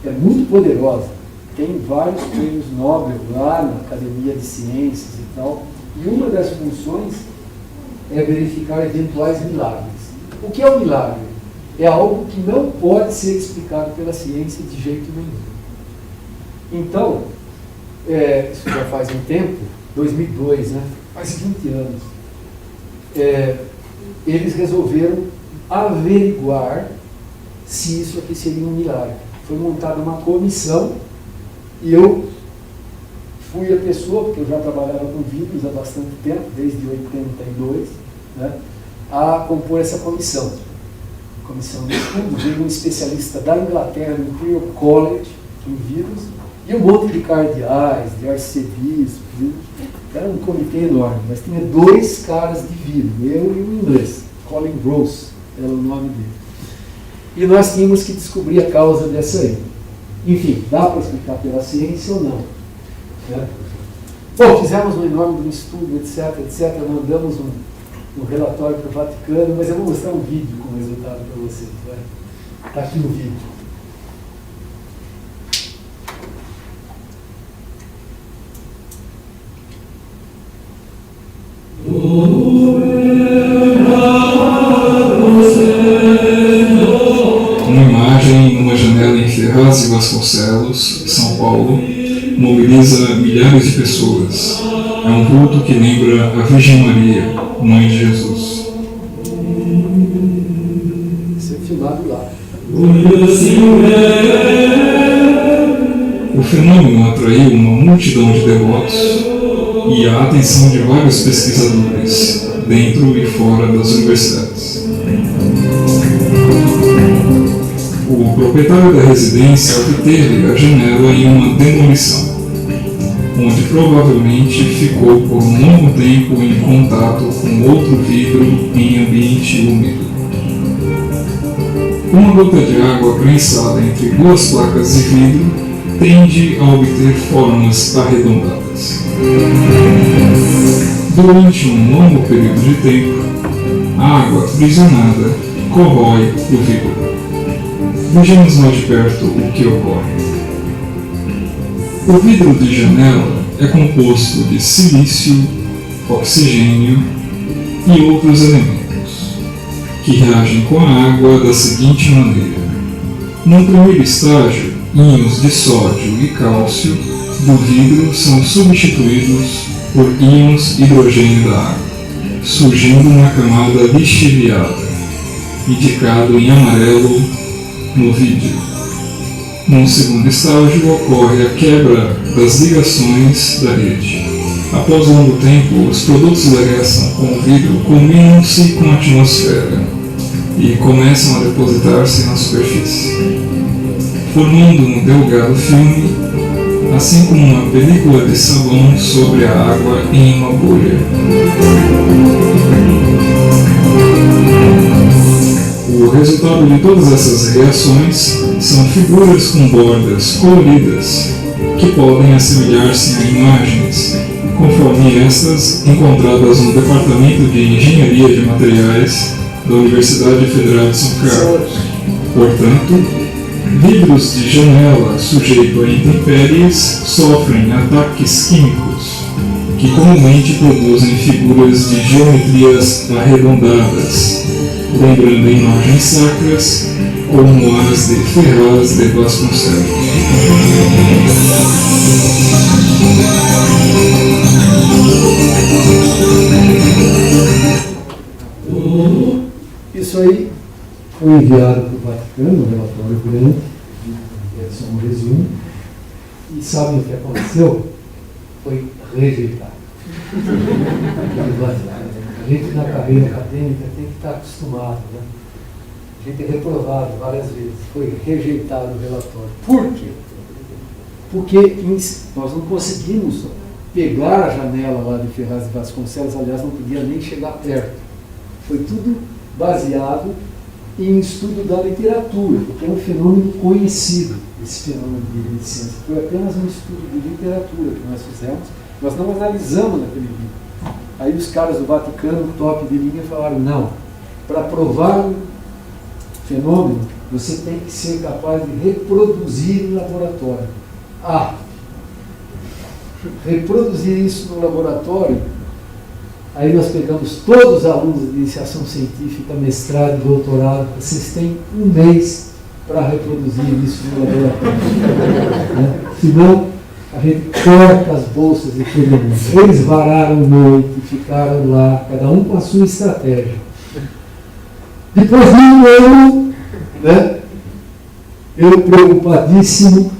é muito poderosa, tem vários prêmios Nobel lá na academia de ciências e tal, e uma das funções é verificar eventuais milagres. O que é um milagre? É algo que não pode ser explicado pela ciência de jeito nenhum. Então, isso já faz um tempo, 2002, né? Faz 20 anos, eles resolveram averiguar se isso aqui seria um milagre. Foi montada uma comissão e eu fui a pessoa, porque eu já trabalhava com vídeos há bastante tempo, desde 82, né, a compor essa comissão. Comissão de estudo, veio um especialista da Inglaterra, no Imperial College, em vírus, e um monte de cardeais, de arcebispos. Era um comitê enorme, mas tinha 2 caras de vírus, eu e um inglês, Colin Rose, era o nome dele. E nós tínhamos que descobrir a causa dessa aí. Enfim, dá para explicar pela ciência ou não? Né? Bom, fizemos um enorme estudo, etc, etc, mandamos um relatório para o Vaticano, mas eu vou mostrar um vídeo com o resultado para vocês. Está aqui o vídeo. Uma imagem numa janela em Ferraz de Vasconcelos, São Paulo, mobiliza milhares de pessoas. É um vulto que lembra a Virgem Maria, Mãe de Jesus. Isso é filmado lá. O fenômeno atraiu uma multidão de devotos e a atenção de vários pesquisadores, dentro e fora das universidades. O proprietário da residência obteve a janela em uma demolição, onde provavelmente ficou por um longo tempo em contato com outro vidro em ambiente úmido. Uma gota de água prensada entre 2 placas de vidro tende a obter formas arredondadas. Durante um longo período de tempo, a água aprisionada corrói o vidro. Vejamos mais de perto o que ocorre. O vidro de janela é composto de silício, oxigênio e outros elementos, que reagem com a água da seguinte maneira. No primeiro estágio, íons de sódio e cálcio do vidro são substituídos por íons hidrogênio da água, surgindo uma camada lixiviada, indicado em amarelo no vídeo. No segundo estágio, ocorre a quebra das ligações da rede. Após longo tempo, os produtos da reação com o vidro combinam-se com a atmosfera e começam a depositar-se na superfície, formando um delgado filme a assim como uma película de sabão sobre a água em uma bolha. O resultado de todas essas reações são figuras com bordas coloridas, que podem assemelhar-se a imagens, conforme estas encontradas no Departamento de Engenharia de Materiais da Universidade Federal de São Carlos. Portanto, vidros de janela sujeitos a intempéries sofrem ataques químicos, que comumente produzem figuras de geometrias arredondadas, lembrando imagens sacras como as de Ferraz de Vasconcelos. Isso aí foi enviado para o Vaticano, um relatório grande, é só um resumo, e sabem o que aconteceu? Foi rejeitado. A gente na carreira acadêmica tem que estar acostumado, né? A gente é reprovado várias vezes, foi rejeitado o relatório. Por quê? Porque nós não conseguimos pegar a janela lá de Ferraz de Vasconcelos, aliás, não podia nem chegar perto. Foi tudo baseado em estudo da literatura, porque é um fenômeno conhecido, esse fenômeno de iridescência. Foi apenas um estudo de literatura que nós fizemos, nós não analisamos naquele livro. Aí os caras do Vaticano, top de linha, falaram, não, para provar um fenômeno, você tem que ser capaz de reproduzir em laboratório. Reproduzir isso no laboratório. Aí nós pegamos todos os alunos de iniciação científica, mestrado e doutorado, vocês têm um mês para reproduzir isso no laboratório. Né? Senão, a gente corta as bolsas de todo mundo. Eles vararam noite, ficaram lá, cada um com a sua estratégia. Depois de um ano, né, eu preocupadíssimo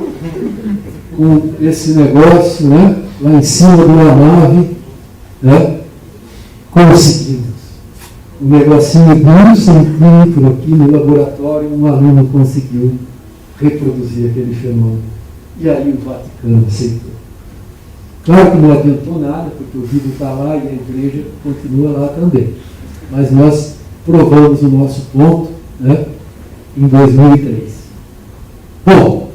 com esse negócio, né, lá em cima de uma nave, né, conseguimos. Um negocinho de 1 centímetro aqui no laboratório, um aluno conseguiu reproduzir aquele fenômeno. E aí o Vaticano aceitou. Claro que não adiantou nada, porque o vidro está lá e a igreja continua lá também. Mas nós provamos o nosso ponto, né, em 2003. Bom,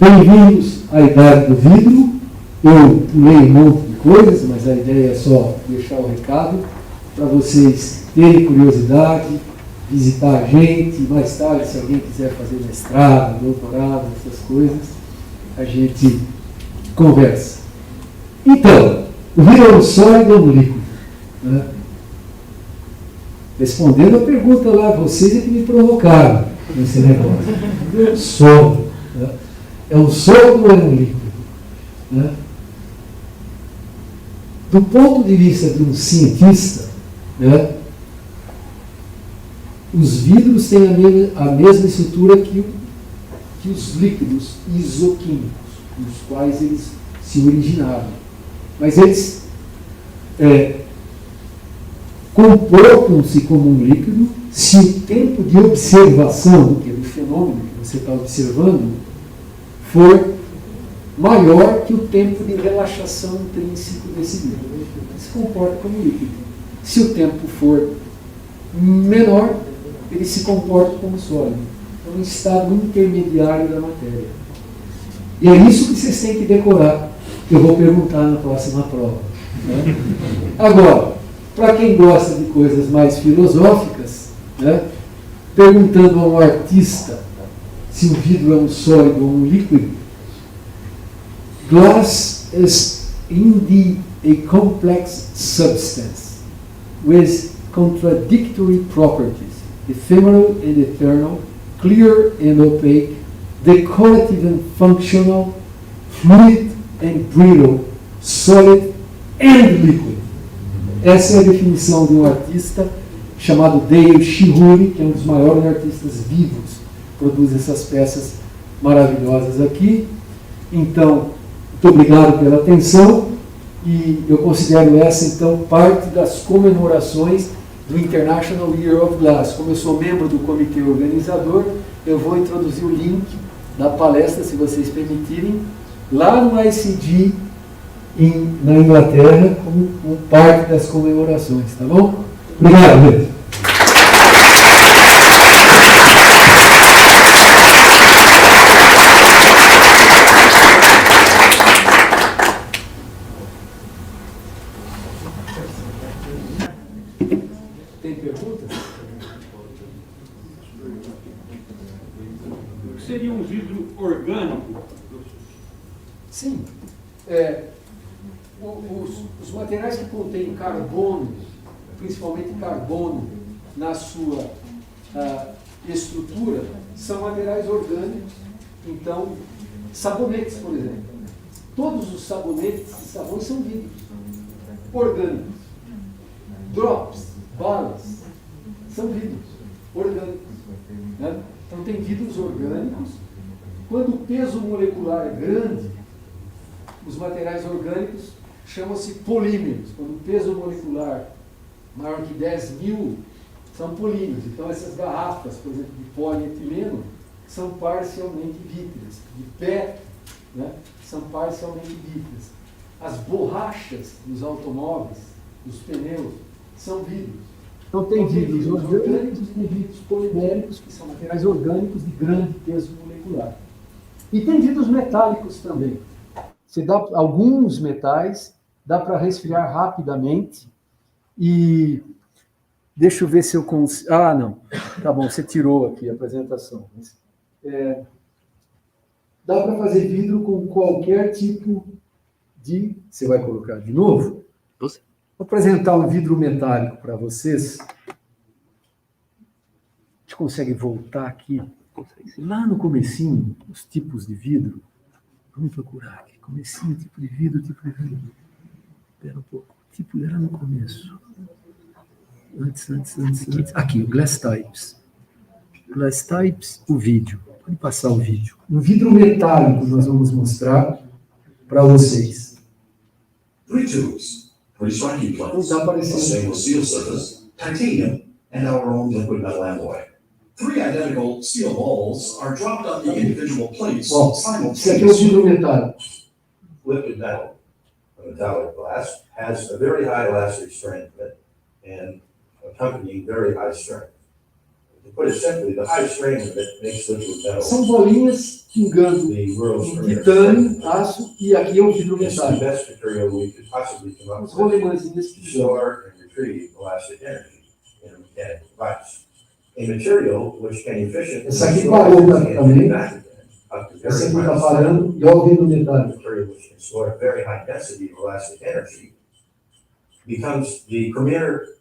bem-vindos à idade do vidro. Eu pulei um monte de coisas, mas a ideia é só deixar o recado para vocês terem curiosidade, visitar a gente. Mais tarde, se alguém quiser fazer mestrado, doutorado, essas coisas, a gente conversa. Então, o vidro é um sólido ou um líquido? Né? Respondendo a pergunta lá, vocês é que me provocaram nesse negócio. O vidro é um sólido. Né? É um sólido ou é um líquido? Né? Do ponto de vista de um cientista, né, os vidros têm a mesma estrutura que os líquidos isoquímicos, nos quais eles se originaram. Mas eles comportam-se como um líquido se o tempo de observação do fenômeno que você está observando for maior que o tempo de relaxação intrínseco desse líquido. Ele se comporta como líquido. Se o tempo for menor, ele se comporta como sólido. É um estado intermediário da matéria. E é isso que vocês têm que decorar, que eu vou perguntar na próxima prova. Né? Agora, para quem gosta de coisas mais filosóficas, né, perguntando a um artista se o vidro é um sólido ou um líquido, glass is indeed a complex substance with contradictory properties, ephemeral and eternal, clear and opaque, decorative and functional, fluid and brittle, solid and liquid. Essa é a definição de um artista chamado Dale Chihuly, que é um dos maiores artistas vivos, produz essas peças maravilhosas aqui. Então, muito obrigado pela atenção, e eu considero essa, então, parte das comemorações do International Year of Glass. Como eu sou membro do comitê organizador, eu vou introduzir o link dar palestra, se vocês permitirem, lá no ICD, na Inglaterra, como parte das comemorações, tá bom? Obrigado, Beto. Tem perguntas? O que seria um vidro orgânico? Sim. Os materiais que contêm carbono, principalmente carbono, na sua estrutura, são materiais orgânicos. Então, sabonetes, por exemplo. Todos os sabonetes e sabões são vidros orgânicos. Drops, balas, são vidros orgânicos. Né? Então, tem vidros orgânicos. Quando o peso molecular é grande, os materiais orgânicos chamam-se polímeros. Quando o peso molecular maior que 10.000, são polímeros. Então, essas garrafas, por exemplo, de polietileno, são parcialmente vítreas. De PET, né, são parcialmente vítreas. As borrachas dos automóveis, dos pneus, são vidros. Então, tem vidros orgânicos e tem vidros poliméricos, que são materiais orgânicos de grande peso molecular. E tem vidros metálicos também. Você dá alguns metais, dá para resfriar rapidamente. E deixa eu ver se eu consigo. Ah, não. Tá bom, você tirou aqui a apresentação. Dá para fazer vidro com qualquer tipo de. Você vai colocar de novo? Vou apresentar um vidro metálico para vocês. A gente consegue voltar aqui? Lá no comecinho, os tipos de vidro. Vamos procurar aqui. Comecinho, tipo de vidro, tipo de vidro. Espera um pouco. Tipo era no começo. Antes. Aqui, o Glass Types. Glass Types, o vídeo. Pode passar o vídeo. Um vidro metálico nós vamos mostrar para vocês. 3 tubes, 3 striking plates, a stainless steel surface, titanium, and our own liquid metal alloy. 3 identical steel balls are dropped on the individual plates Esse aqui é o vidro metálico. Liquid metal, a metallic glass, has a very high elastic strength and accompanying very high strength. To put it simply, the high strain of it makes liquid metal. São bolinhas pingando em titânio, aço, e aqui é o vidro It's the metálico. best material we could possibly come up Os rolemanzinhos with desse to tipo. store and retrieve elastic energy in a mechanical device. A material which can efficiently Essa aqui store parou energy também. back again up to Essa very aqui está high parando, e olha o vidro metálico. material which can store very high density of elastic energy becomes the premier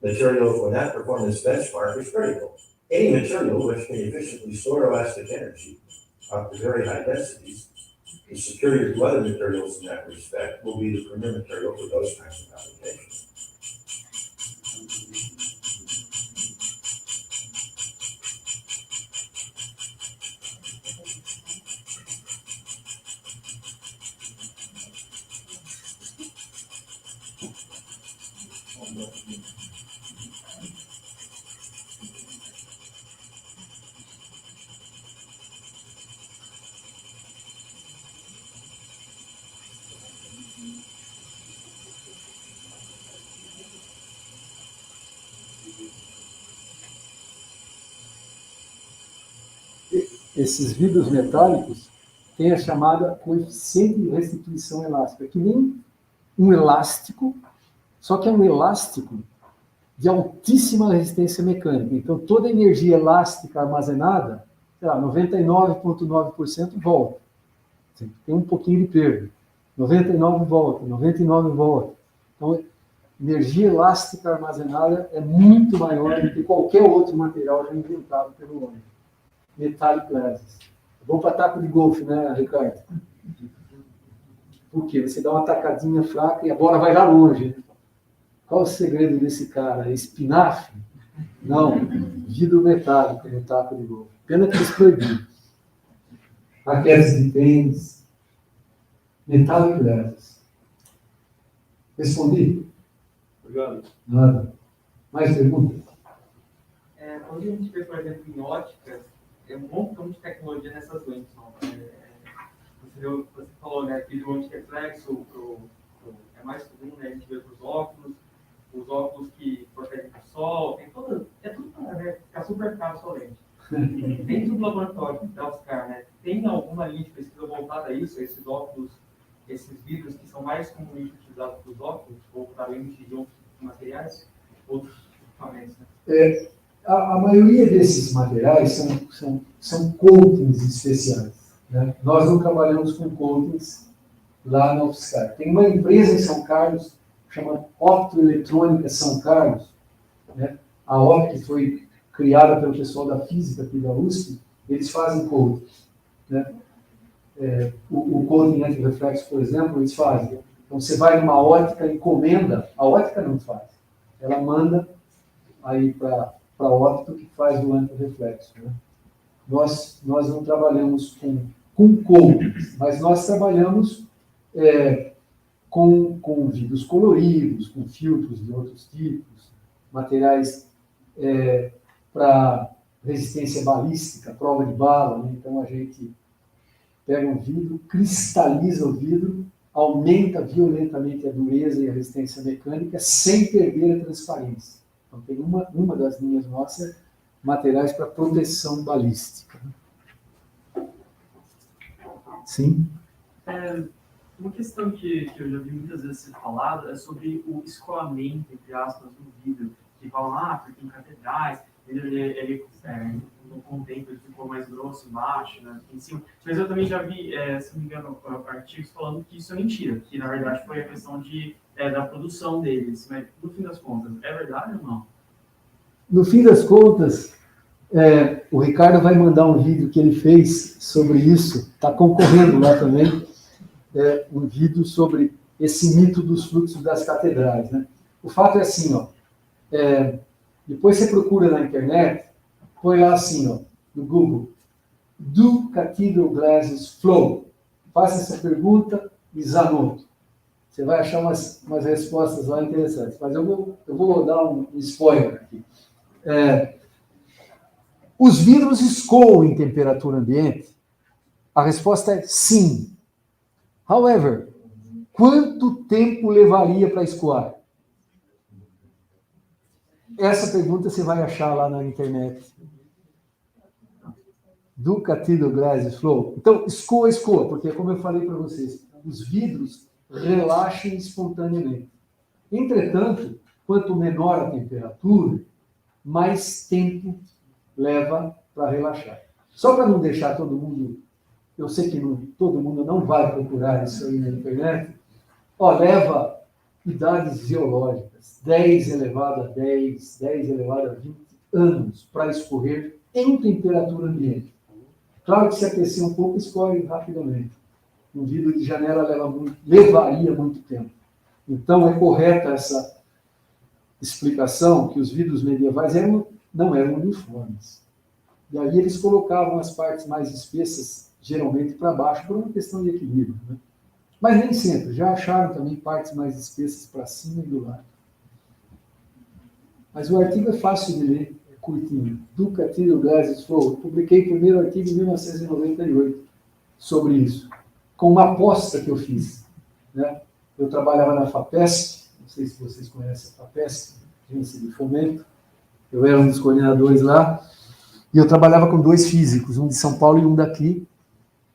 material when that performance benchmark is critical. Any material which can efficiently store elastic energy up to very high densities is superior to other materials in that respect, will be the premier material for those kinds of applications. Esses vidros metálicos têm a chamada coeficiente de restituição elástica, que nem um elástico, só que é um elástico de altíssima resistência mecânica. Então, toda a energia elástica armazenada, sei lá, 99,9% volta. Tem um pouquinho de perda. 99 volta, 99 volta. Então, energia elástica armazenada é muito maior do que qualquer outro material já inventado pelo homem. Metallic glasses. Bom para taco de golfe, né, Ricardo? Por quê? Você dá uma tacadinha fraca e a bola vai lá longe. Né? Qual o segredo desse cara? Espinafre? Não. Vidro metálico no taco de golfe. Pena que eles proibiram. Raquetes de tênis. Metallic glasses. Respondi? Obrigado. Nada. Mais perguntas? Quando a gente vê, por exemplo, em óticas, é um montão de tecnologia nessas lentes novas. Você falou, né, que o antirreflexo é mais comum, né, a gente vê os óculos que protegem do sol, tem tudo para, né, ficar super caro sua lente. Dentro do laboratório da Oscar, né, tem alguma linha de pesquisa voltada a isso, a esses óculos, esses vidros que são mais comumente utilizados para os óculos, ou para lentes de outros materiais, outros equipamentos, né? A maioria desses materiais são coatings especiais, né? Nós não trabalhamos com coatings lá na UFSCar. Tem uma empresa em São Carlos, chama Optoeletrônica São Carlos, né? A Opto foi criada pelo pessoal da física aqui da USP, eles fazem coatings, né? O coating anti-reflexo, por exemplo, eles fazem. Então, você vai numa ótica, encomenda, a ótica não faz. Ela manda aí para a óptica que faz o anti-reflexo, né? Nós não trabalhamos com coatings, mas nós trabalhamos com vidros coloridos, com filtros de outros tipos, materiais para resistência balística, prova de bala, né? Então, a gente pega um vidro, cristaliza o vidro, aumenta violentamente a dureza e a resistência mecânica sem perder a transparência. Então, tem uma das linhas nossas, materiais para proteção balística. Sim? Uma questão que eu já vi muitas vezes ser falada é sobre o escoamento, entre aspas, do vidro. Que falam, porque em catedrais, ele no contemplo ele ficou mais grosso embaixo, né, em cima. Mas eu também já vi, se não me engano, artigos falando que isso é mentira, que na verdade foi a questão da produção deles. Mas no fim das contas, é verdade ou não? No fim das contas, o Ricardo vai mandar um vídeo que ele fez sobre isso, está concorrendo lá também, um vídeo sobre esse mito dos fluxos das catedrais, né? O fato é assim, ó, depois você procura na internet, põe lá assim, ó, no Google, do Cathedral Glasses Flow? Faça essa pergunta e Zanotto. Você vai achar umas respostas lá interessantes. Mas eu vou dar um spoiler aqui. Os vidros escoam em temperatura ambiente? A resposta é sim. However, quanto tempo levaria para escoar? Essa pergunta você vai achar lá na internet. Do Cathedral Glasses Flow. Então, escoa, porque como eu falei para vocês, os vidros relaxam espontaneamente. Entretanto, quanto menor a temperatura, mais tempo leva para relaxar. Só para não deixar todo mundo, eu sei que todo mundo não vai procurar isso aí na internet, leva idades geológicas, 10 elevado a 10, 10 elevado a 20 anos para escorrer em temperatura ambiente. Claro que se aquecer um pouco, escorre rapidamente. Um vidro de janela levaria muito tempo. Então, é correta essa explicação que os vidros medievais não eram uniformes. E aí eles colocavam as partes mais espessas, geralmente para baixo, por uma questão de equilíbrio, né? Mas nem sempre. Já acharam também partes mais espessas para cima e do lado. Mas o artigo é fácil de ler, é curtinho. Do Cathedral Glasses Flow. Eu publiquei o primeiro artigo em 1998 sobre isso, com uma aposta que eu fiz, né? Eu trabalhava na FAPESP, não sei se vocês conhecem a FAPESP, agência de fomento. Eu era um dos coordenadores lá, e eu trabalhava com 2 físicos, um de São Paulo e um daqui,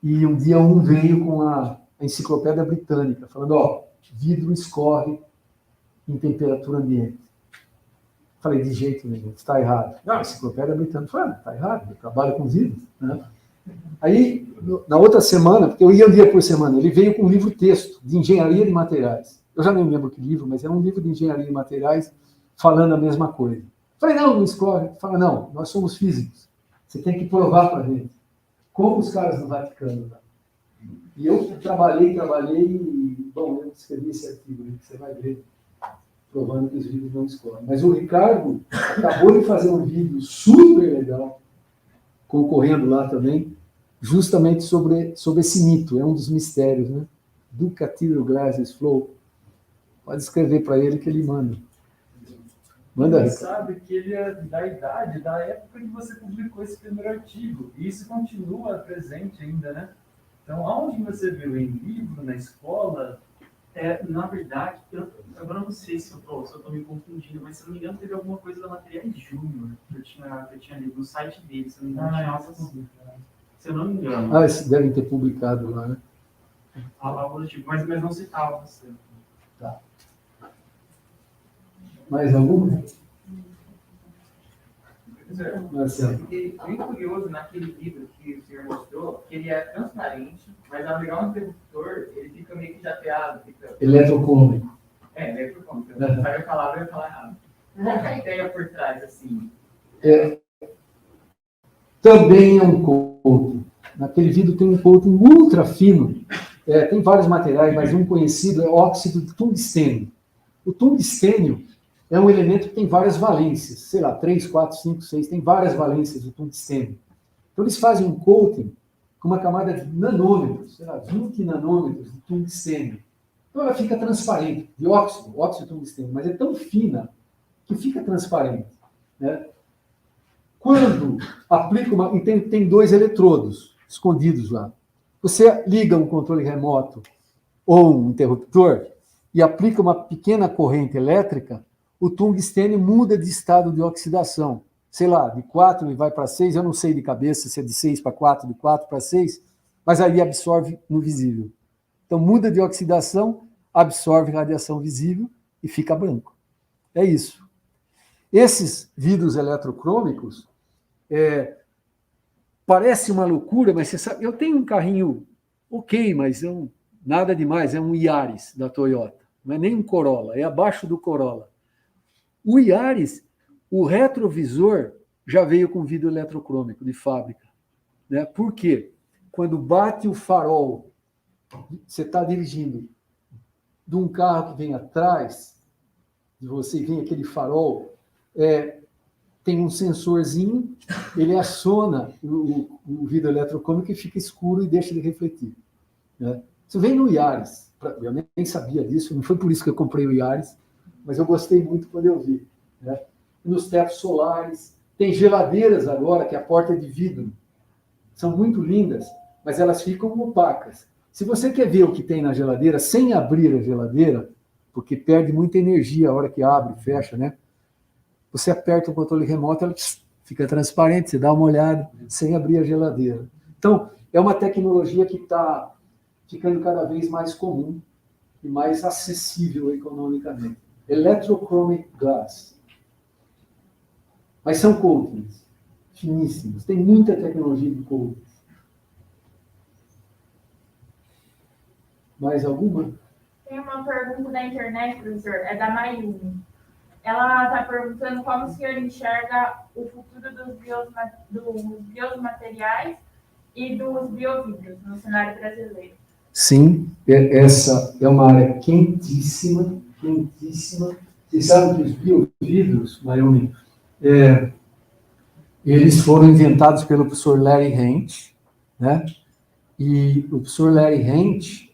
e um dia um veio com a Enciclopédia Britânica, falando, vidro escorre em temperatura ambiente. Falei, de jeito nenhum, está errado. Não, a Enciclopédia Britânica falou, está errado, eu trabalho com vidro, né? Aí, na outra semana, porque eu ia um dia por semana, ele veio com um livro-texto de engenharia de materiais. Eu já nem lembro que livro, mas era um livro de engenharia de materiais falando a mesma coisa. Falei, não escorre. Fala, não, nós somos físicos. Você tem que provar para a gente. Como os caras do Vaticano lá. E eu trabalhei e, eu escrevi esse artigo aí, que você vai ver, provando que os vidros não escorrem. Mas o Ricardo acabou de fazer um vídeo super legal, concorrendo lá também, justamente sobre esse mito, é um dos mistérios, né? Do Cathedral Glasses Flow. Pode escrever para ele que ele manda. Manda aí. Você sabe que ele é da idade, da época que você publicou esse primeiro artigo. E isso continua presente ainda, né? Então, aonde você viu? Em livro, na escola? Na verdade, agora eu não sei se eu tô me confundindo, mas se eu não me engano, teve alguma coisa da Materiais Júnior que eu tinha lido no site dele, se eu não me engano, tinha algo assim. Se eu não me engano. Ah, eles devem ter publicado lá, né? Algo do tipo, mas não citava você. Tá. Mais alguma? Eu fiquei bem curioso naquele livro que o senhor mostrou, que ele é transparente, mas ao ligar um interruptor, ele fica meio que jateado. Eletrocômico. Eletrocômico. Eu ia falar errado. Qual é a ideia por trás, assim? Também é um coating. Naquele vidro tem um coating ultra fino. Tem vários materiais, mas um conhecido é óxido de tungstênio. O tungstênio é um elemento que tem várias valências, sei lá, 3, 4, 5, 6, tem várias valências do tungstênio. Então, eles fazem um coating com uma camada de nanômetros, sei lá, 20 nanômetros de tungstênio. Então, ela fica transparente, de óxido de tungstênio, mas é tão fina que fica transparente, né? Quando aplica e tem 2 eletrodos escondidos lá. Você liga um controle remoto ou um interruptor e aplica uma pequena corrente elétrica, o tungstênio muda de estado de oxidação. Sei lá, de 4 e vai para 6, eu não sei de cabeça se é de 6 para 4, de 4 para 6, mas aí absorve no visível. Então muda de oxidação, absorve radiação visível e fica branco. É isso. Esses vidros eletrocrômicos, parece uma loucura, mas você sabe, eu tenho um carrinho ok, mas nada demais, é um Yaris da Toyota. Não é nem um Corolla, é abaixo do Corolla. O Yaris, o retrovisor já veio com vidro eletrocrômico de fábrica, né? Por quê? Quando bate o farol, você está dirigindo de um carro que vem atrás de você e vem aquele farol, tem um sensorzinho, ele aciona o vidro eletrocrômico e fica escuro e deixa de refletir, né? Isso vem no Yaris. Eu nem sabia disso, não foi por isso que eu comprei o Yaris, mas eu gostei muito quando eu vi, né? Nos tetos solares, tem geladeiras agora que a porta é de vidro. São muito lindas, mas elas ficam opacas. Se você quer ver o que tem na geladeira, sem abrir a geladeira, porque perde muita energia a hora que abre e fecha, né? Você aperta o controle remoto, ela fica transparente, você dá uma olhada, sem abrir a geladeira. Então, é uma tecnologia que está ficando cada vez mais comum e mais acessível economicamente. Electrochromic Glass. Mas são coatings finíssimos. Tem muita tecnologia de coatings. Mais alguma? Tem uma pergunta na internet, professor, é da Mayumi. Ela está perguntando como o senhor enxerga o futuro dos biomateriais e dos biovidros no cenário brasileiro. Sim, essa é uma área quentíssima, quentíssima. Vocês sabem que os biovidros, Mayumi, eles foram inventados pelo professor Larry Hent, né? E o professor Larry Hent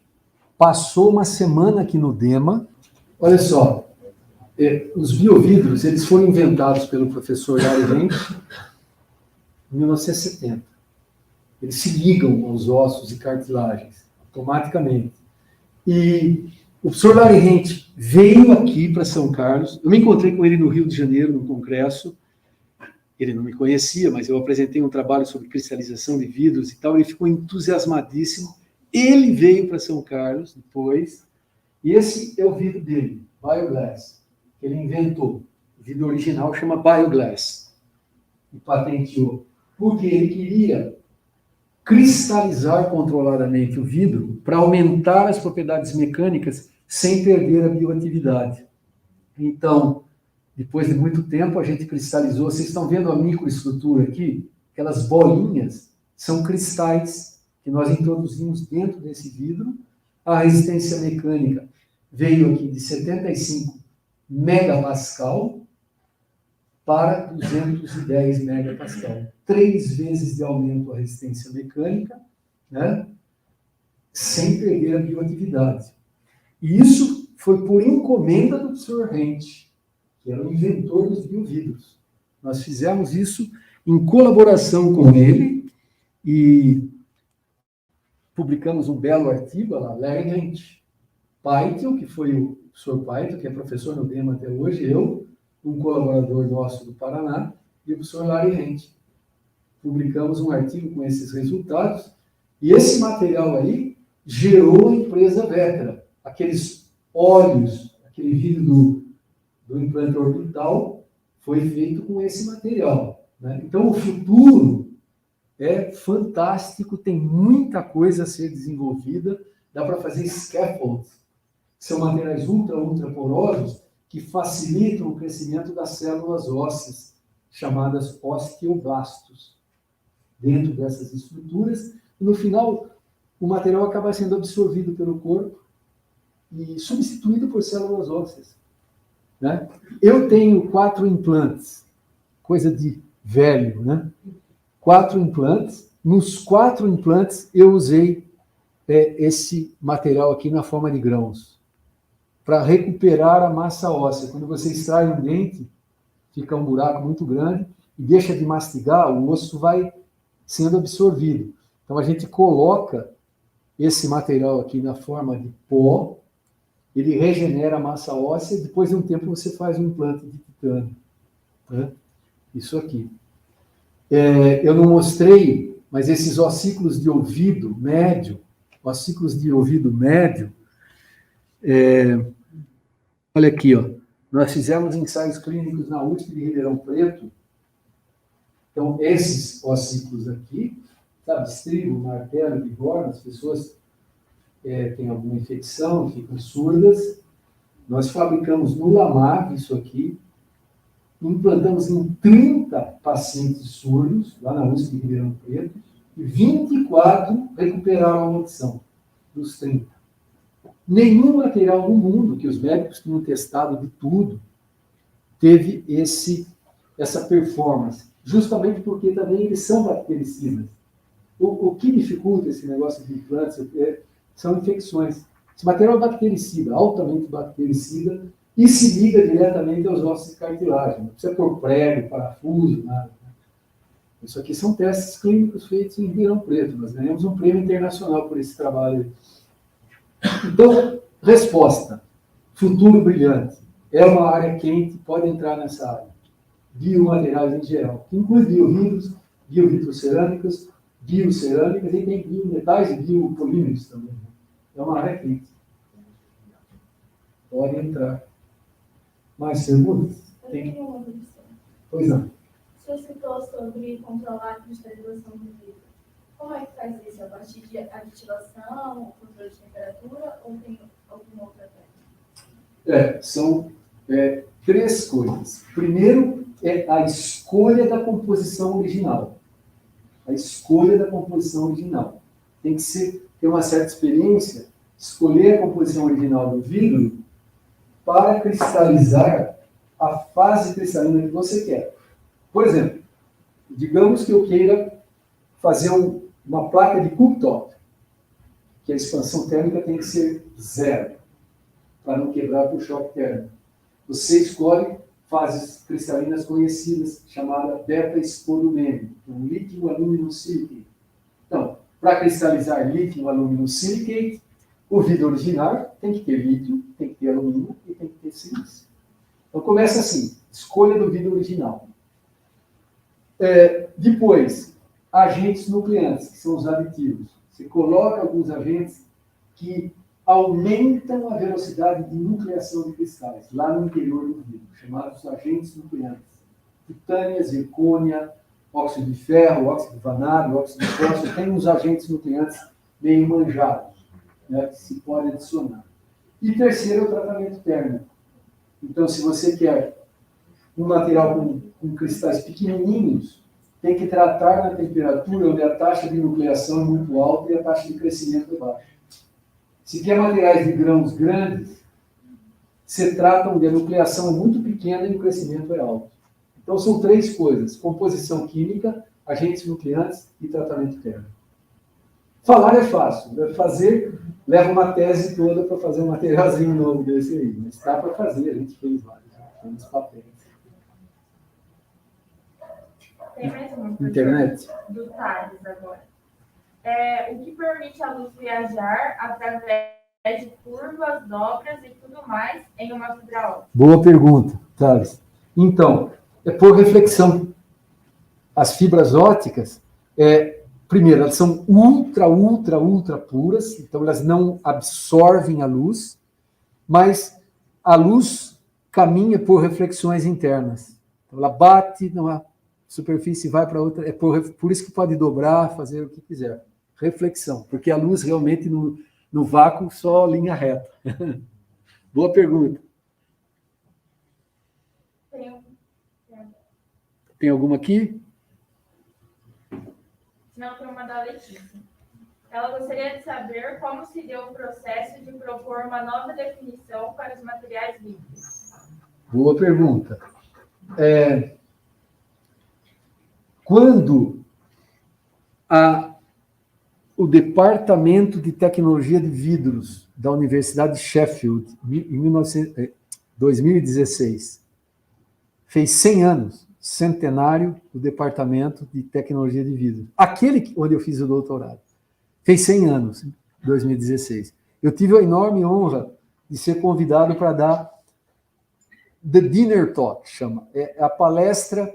passou uma semana aqui no DEMA. Olha só, os biovidros, eles foram inventados pelo professor Larry Hent em 1970. Eles se ligam aos ossos e cartilagens, automaticamente. E o professor Larry Hent veio aqui para São Carlos. Eu me encontrei com ele no Rio de Janeiro, no congresso. Ele não me conhecia, mas eu apresentei um trabalho sobre cristalização de vidros e tal. Ele ficou entusiasmadíssimo. Ele veio para São Carlos depois. E esse é o vidro dele, Bioglass, que ele inventou. O vidro original chama Bioglass. E patenteou. Porque ele queria cristalizar controladamente o vidro para aumentar as propriedades mecânicas sem perder a bioatividade. Então, depois de muito tempo, a gente cristalizou. Vocês estão vendo a microestrutura aqui? Aquelas bolinhas são cristais que nós introduzimos dentro desse vidro. A resistência mecânica veio aqui de 75 megapascal para 210 megapascal. 3 vezes de aumento a resistência mecânica, né? Sem perder a bioatividade. E isso foi por encomenda do professor Hent, que era o inventor dos biovidros. Nós fizemos isso em colaboração com ele e publicamos um belo artigo lá, Larry Hent. Paito, que foi o professor Paito, que é professor no DEMA até hoje, eu, um colaborador nosso do Paraná, e o professor Larry Hent. Publicamos um artigo com esses resultados, e esse material aí gerou a empresa Vectra. Aqueles óleos, aquele vidro do implante orbital, foi feito com esse material, né? Então, o futuro é fantástico, tem muita coisa a ser desenvolvida, dá para fazer scaffolds, são materiais ultra porosos que facilitam o crescimento das células ósseas, chamadas osteoblastos, dentro dessas estruturas, e no final o material acaba sendo absorvido pelo corpo e substituído por células ósseas, né? Eu tenho 4 implantes, coisa de velho, né? 4 implantes, nos 4 implantes eu usei esse material aqui na forma de grãos, para recuperar a massa óssea. Quando você extrai um dente, fica um buraco muito grande e deixa de mastigar, o osso vai sendo absorvido. Então, a gente coloca esse material aqui na forma de pó, ele regenera a massa óssea e depois de um tempo você faz um implante de titânio, né? Isso aqui. Eu não mostrei, mas esses ossículos de ouvido médio, olha aqui, ó. Nós fizemos ensaios clínicos na USP de Ribeirão Preto. Então, esses ossículos aqui, sabe, estribo, martelo, bigorna, as pessoas têm alguma infecção, ficam surdas. Nós fabricamos no Lamar isso aqui, implantamos em 30 pacientes surdos, lá na USP de Ribeirão Preto, e 24 recuperaram a audição, dos 30. Nenhum material no mundo, que os médicos tinham testado de tudo, teve essa performance, justamente porque também eles são bactericidas. O que dificulta esse negócio de implantes são infecções. Esse material é bactericida, altamente bactericida, e se liga diretamente aos ossos de cartilagem. Não precisa pôr prego, parafuso, nada. Isso aqui são testes clínicos feitos em Ribeirão Preto. Nós ganhamos um prêmio internacional por esse trabalho. Então, resposta. Futuro brilhante. É uma área quente, pode entrar nessa área. Biomateriais em geral, que inclui biovidros, biovitrocerâmicas, biocerâmicas e tem biometais e biopolímeros também. É uma área quente. Pode entrar. Mais perguntas? Eu tenho uma questão. Pois não. O senhor citou sobre controlar a cristalização do vidro. Como é que faz isso? A partir de aditivação, controle de temperatura ou tem alguma outra técnica? São 3 coisas. Primeiro é a escolha da composição original. A escolha da composição original. Tem que ter uma certa experiência, escolher a composição original do vidro para cristalizar a fase cristalina que você quer. Por exemplo, digamos que eu queira fazer uma placa de cooktop, que a expansão térmica tem que ser 0, para não quebrar por choque térmico. Você escolhe fases cristalinas conhecidas, chamada beta-esporumene, um líquido alumínio silicate. Então, para cristalizar líquido alumínio silicate, o vidro original tem que ter lítio, tem que ter alumínio e tem que ter silício. Então, começa assim, escolha do vidro original. Depois, agentes nucleantes, que são os aditivos. Você coloca alguns agentes que aumentam a velocidade de nucleação de cristais, lá no interior do vidro, chamados agentes nucleantes. Titânia, zircônia, óxido de ferro, óxido de vanádio, óxido de fósforo, tem uns agentes nucleantes meio manjados, né, que se pode adicionar. E terceiro, o tratamento térmico. Então, se você quer um material com cristais pequenininhos, tem que tratar na temperatura onde a taxa de nucleação é muito alta e a taxa de crescimento é baixa. Se quer materiais de grãos grandes, se trata onde a nucleação é muito pequena e o crescimento é alto. Então, são 3 coisas: composição química, agentes nucleantes e tratamento térmico. Falar é fácil, fazer leva uma tese toda para fazer um materialzinho novo desse aí, mas dá para fazer, a gente fez vários. Temos papéis. Tem mais uma. Internet. Do Thales agora. O que permite a luz viajar através de curvas, dobras e tudo mais em uma fibra óptica? Boa pergunta, Thales. Então, é por reflexão. As fibras ópticas, primeiro, elas são ultra puras, então elas não absorvem a luz, mas a luz caminha por reflexões internas. Então, ela bate numa superfície e vai para outra, por isso que pode dobrar, fazer o que quiser. Reflexão, porque a luz realmente no vácuo só linha reta. Boa pergunta. Tem alguma aqui? Não, tem uma da Letícia. Ela gostaria de saber como se deu o processo de propor uma nova definição para os materiais líquidos. Boa pergunta. Quando o Departamento de Tecnologia de Vidros da Universidade de Sheffield, em 2016, fez 100 anos, centenário do Departamento de Tecnologia de Vidros. Aquele onde eu fiz o doutorado. Fez 100 anos, em 2016. Eu tive a enorme honra de ser convidado para dar The Dinner Talk, chama. É a palestra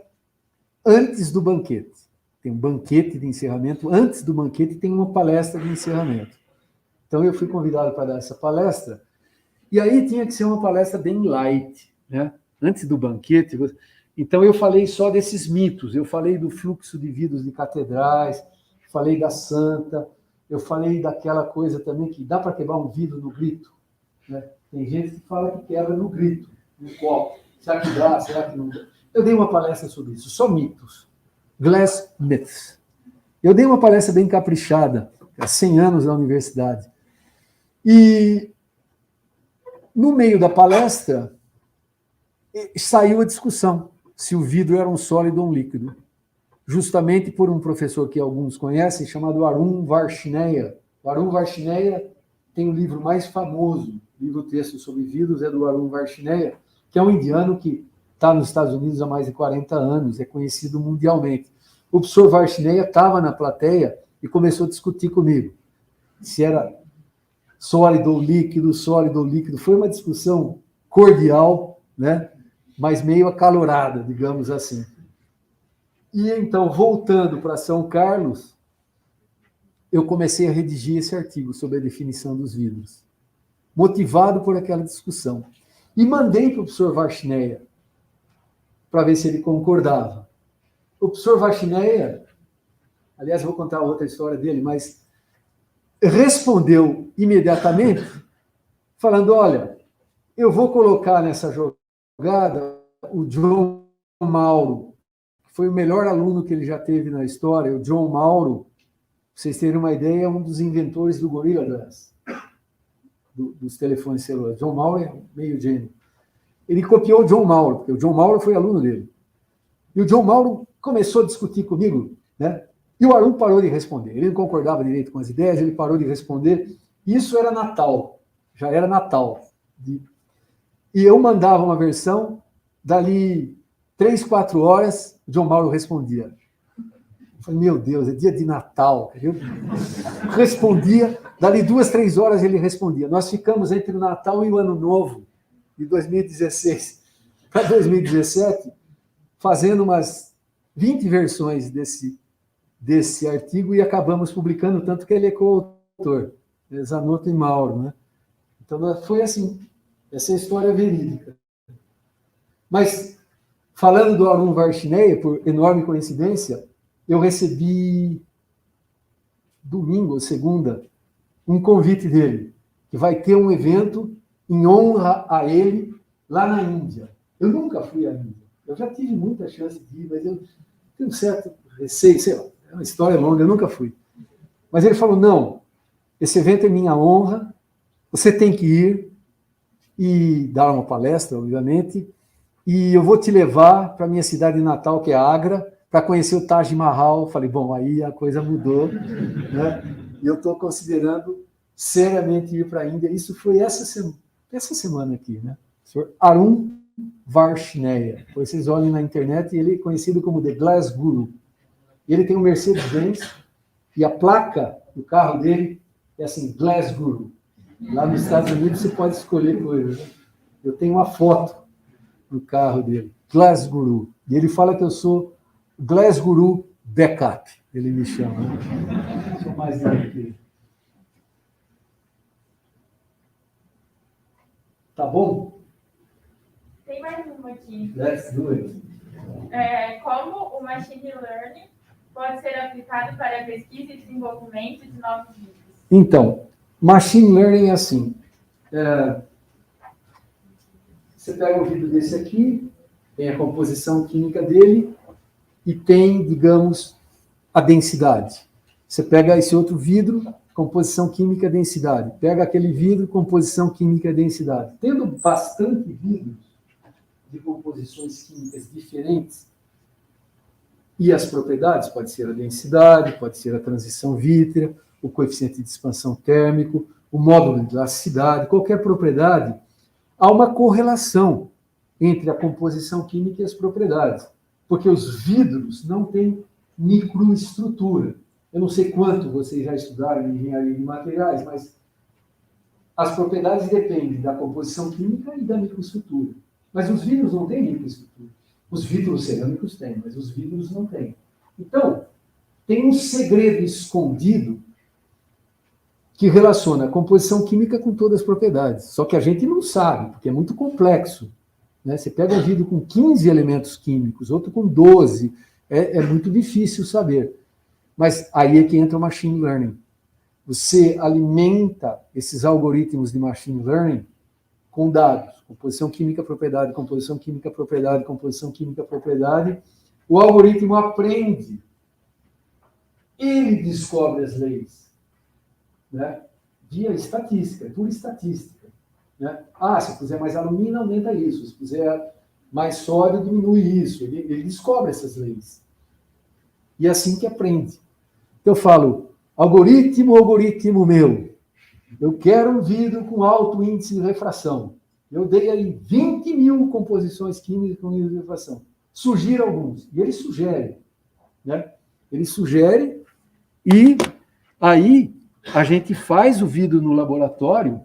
antes do banquete. Tem um banquete de encerramento. Antes do banquete tem uma palestra de encerramento. Então eu fui convidado para dar essa palestra. E aí tinha que ser uma palestra bem light, né? Antes do banquete. Então eu falei só desses mitos. Eu falei do fluxo de vidros de catedrais, falei da Santa, eu falei daquela coisa também que dá para quebrar um vidro no grito, né? Tem gente que fala que quebra no grito, no copo. Será que dá? Será que não dá? Eu dei uma palestra sobre isso, só mitos. Glass Myths. Eu dei uma palestra bem caprichada, há 100 anos na universidade. E no meio da palestra saiu a discussão se o vidro era um sólido ou um líquido. Justamente por um professor que alguns conhecem, chamado Arun Varshney. O Arun Varshney tem o livro mais famoso, livro-texto sobre vidros, é do Arun Varshney, que é um indiano que está nos Estados Unidos há mais de 40 anos, é conhecido mundialmente. O professor Varshney estava na plateia e começou a discutir comigo se era sólido ou líquido, sólido ou líquido. Foi uma discussão cordial, né? Mas meio acalorada, digamos assim. E então, voltando para São Carlos, eu comecei a redigir esse artigo sobre a definição dos vidros, motivado por aquela discussão. E mandei para o professor Varshney para ver se ele concordava. O professor Varshney, aliás, eu vou contar outra história dele, mas respondeu imediatamente, falando, olha, eu vou colocar nessa jogada o John Mauro, que foi o melhor aluno que ele já teve na história. O John Mauro, para vocês terem uma ideia, é um dos inventores do Gorilla Glass, dos telefones celulares. John Mauro é meio gênio. Ele copiou o John Mauro, porque o John Mauro foi aluno dele. E o John Mauro começou a discutir comigo, né? E o Arun parou de responder. Ele não concordava direito com as ideias, ele parou de responder. Isso era Natal, já era Natal. E eu mandava uma versão, dali 3, 4 horas, o John Mauro respondia. Eu falei, meu Deus, é dia de Natal. Eu respondia, dali 2, 3 horas ele respondia. Nós ficamos entre o Natal e o Ano Novo, de 2016 para 2017, fazendo umas 20 versões desse artigo e acabamos publicando, tanto que ele é coautor, Zanotto e Mauro, né? Então, foi assim, essa é a história verídica. Mas, falando do Arun Varshney, por enorme coincidência, eu recebi, domingo ou segunda, um convite dele, que vai ter um evento em honra a ele, lá na Índia. Eu nunca fui à Índia. Eu já tive muita chance de ir, mas eu tenho um certo receio, sei lá, é uma história longa, eu nunca fui. Mas ele falou, não, esse evento é minha honra, você tem que ir e dar uma palestra, obviamente, e eu vou te levar para a minha cidade natal, que é Agra, para conhecer o Taj Mahal. Falei, bom, aí a coisa mudou, né? E eu estou considerando seriamente ir para a Índia. Isso foi essa semana aqui, né? O senhor Arun Varshneya. Depois vocês olhem na internet, e ele é conhecido como The Glass Guru. E ele tem um Mercedes-Benz, e a placa do carro dele é assim, Glass Guru. Lá nos Estados Unidos você pode escolher coisas. Né? Eu tenho uma foto do carro dele, Glass Guru. E ele fala que eu sou Glass Guru Backup, ele me chama. Né? Sou mais nada que ele. Tá bom? Tem mais uma aqui. Let's do it. Como o Machine Learning pode ser aplicado para a pesquisa e desenvolvimento de novos vídeos? Então, Machine Learning é assim. Você pega um vidro desse aqui, tem a composição química dele e tem, digamos, a densidade. Você pega esse outro vidro, composição química, densidade. Pega aquele vidro, composição química, densidade. Tendo bastante vidros de composições químicas diferentes, e as propriedades, pode ser a densidade, pode ser a transição vítrea, o coeficiente de expansão térmico, o módulo de elasticidade, qualquer propriedade, há uma correlação entre a composição química e as propriedades, porque os vidros não têm microestrutura. Eu não sei quanto vocês já estudaram em engenharia de materiais, mas as propriedades dependem da composição química e da microestrutura. Mas os vidros não têm microestrutura. Os vidros cerâmicos têm, mas os vidros não têm. Então, tem um segredo escondido que relaciona a composição química com todas as propriedades. Só que a gente não sabe, porque é muito complexo. Né? Você pega um vidro com 15 elementos químicos, outro com 12, é muito difícil saber. Mas aí é que entra o Machine Learning. Você alimenta esses algoritmos de Machine Learning com dados. Composição química, propriedade, composição química, propriedade, composição química, propriedade. O algoritmo aprende. Ele descobre as leis. Né? Via estatística, pura estatística. Né? Se eu puser mais alumínio, aumenta isso. Se puser mais sódio, diminui isso. Ele descobre essas leis. E é assim que aprende. Então eu falo, algoritmo meu. Eu quero um vidro com alto índice de refração. Eu dei aí 20 mil composições químicas com índice de refração. Sugira alguns. E ele sugere. Né? Ele sugere e aí a gente faz o vidro no laboratório.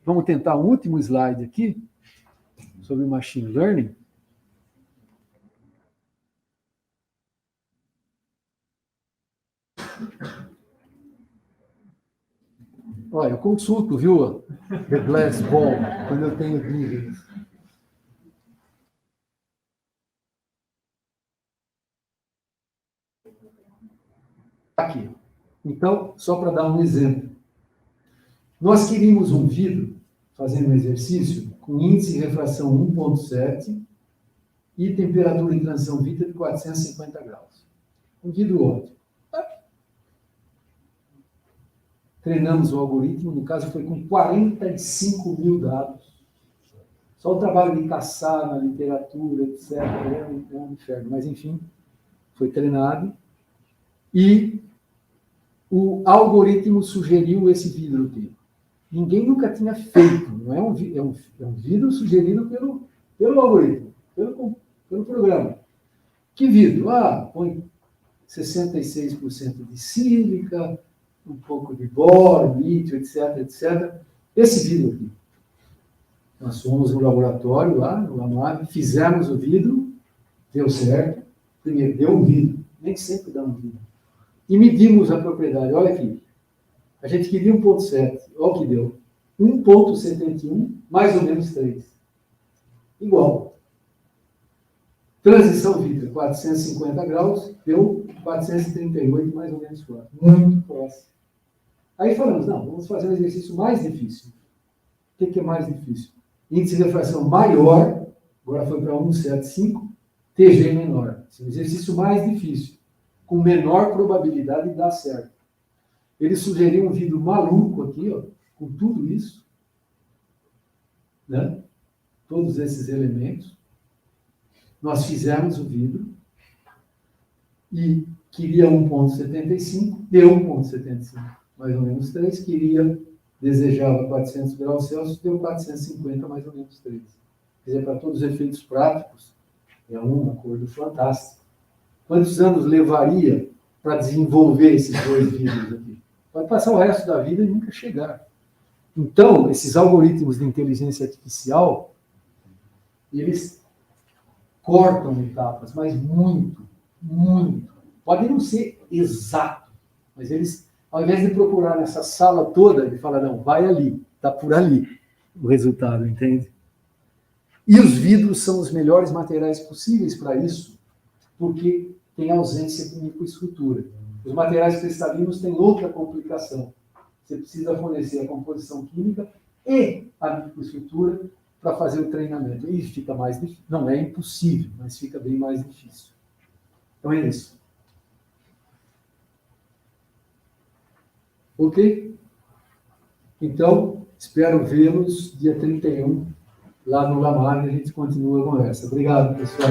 Vamos tentar um último slide aqui sobre Machine Learning. Olha, eu consulto, viu? The Glass Ball, quando eu tenho dúvidas. Aqui. Então, só para dar um exemplo. Nós queríamos um vidro, fazendo um exercício, com índice de refração 1,7 e temperatura de transição vítrea de 450 graus. Um vidro ótimo. Treinamos o algoritmo, no caso foi com 45 mil dados. Só o trabalho de caçar na literatura, etc., é um inferno. Mas, enfim, foi treinado. E o algoritmo sugeriu esse vidro aqui. Ninguém nunca tinha feito. Não é um vidro sugerido pelo algoritmo, pelo programa. Que vidro? Põe 66% de sílica, um pouco de boro, lítio, etc., etc. Esse vidro aqui. Nós fomos no laboratório, lá no AMAB, fizemos o vidro, deu certo. Primeiro, deu um vidro. Nem sempre dá um vidro. E medimos a propriedade. Olha aqui. A gente queria 1,7. Olha o que deu. 1,71, mais ou menos 3. Igual. Transição vítrea, 450 graus, deu 438, mais ou menos 4. Muito próximo. Aí falamos, não, vamos fazer um exercício mais difícil. O que é mais difícil? Índice de refração maior, agora foi para 1,75, TG menor. Esse é um exercício mais difícil, com menor probabilidade de dar certo. Ele sugeriu um vidro maluco aqui, ó, com tudo isso, né? Todos esses elementos. Nós fizemos o vidro e queria 1,75, deu 1,75, mais ou menos 3, desejava 400 graus Celsius, deu 450, mais ou menos 3. Quer dizer, para todos os efeitos práticos, é um acordo fantástico. Quantos anos levaria para desenvolver esses 2 vidros aqui? Vai passar o resto da vida e nunca chegar. Então, esses algoritmos de inteligência artificial, eles cortam etapas, mas muito, muito. Pode não ser exato, mas eles, ao invés de procurar nessa sala toda, ele fala, não, vai ali, está por ali o resultado, entende? E os vidros são os melhores materiais possíveis para isso, porque tem ausência de microestrutura. Os materiais cristalinos têm outra complicação. Você precisa fornecer a composição química e a microestrutura para fazer o treinamento. E fica mais difícil. Não é impossível, mas fica bem mais difícil. Então é isso. Ok? Então, espero vê-los dia 31, lá no Lamar, e a gente continua a conversa. Obrigado, pessoal.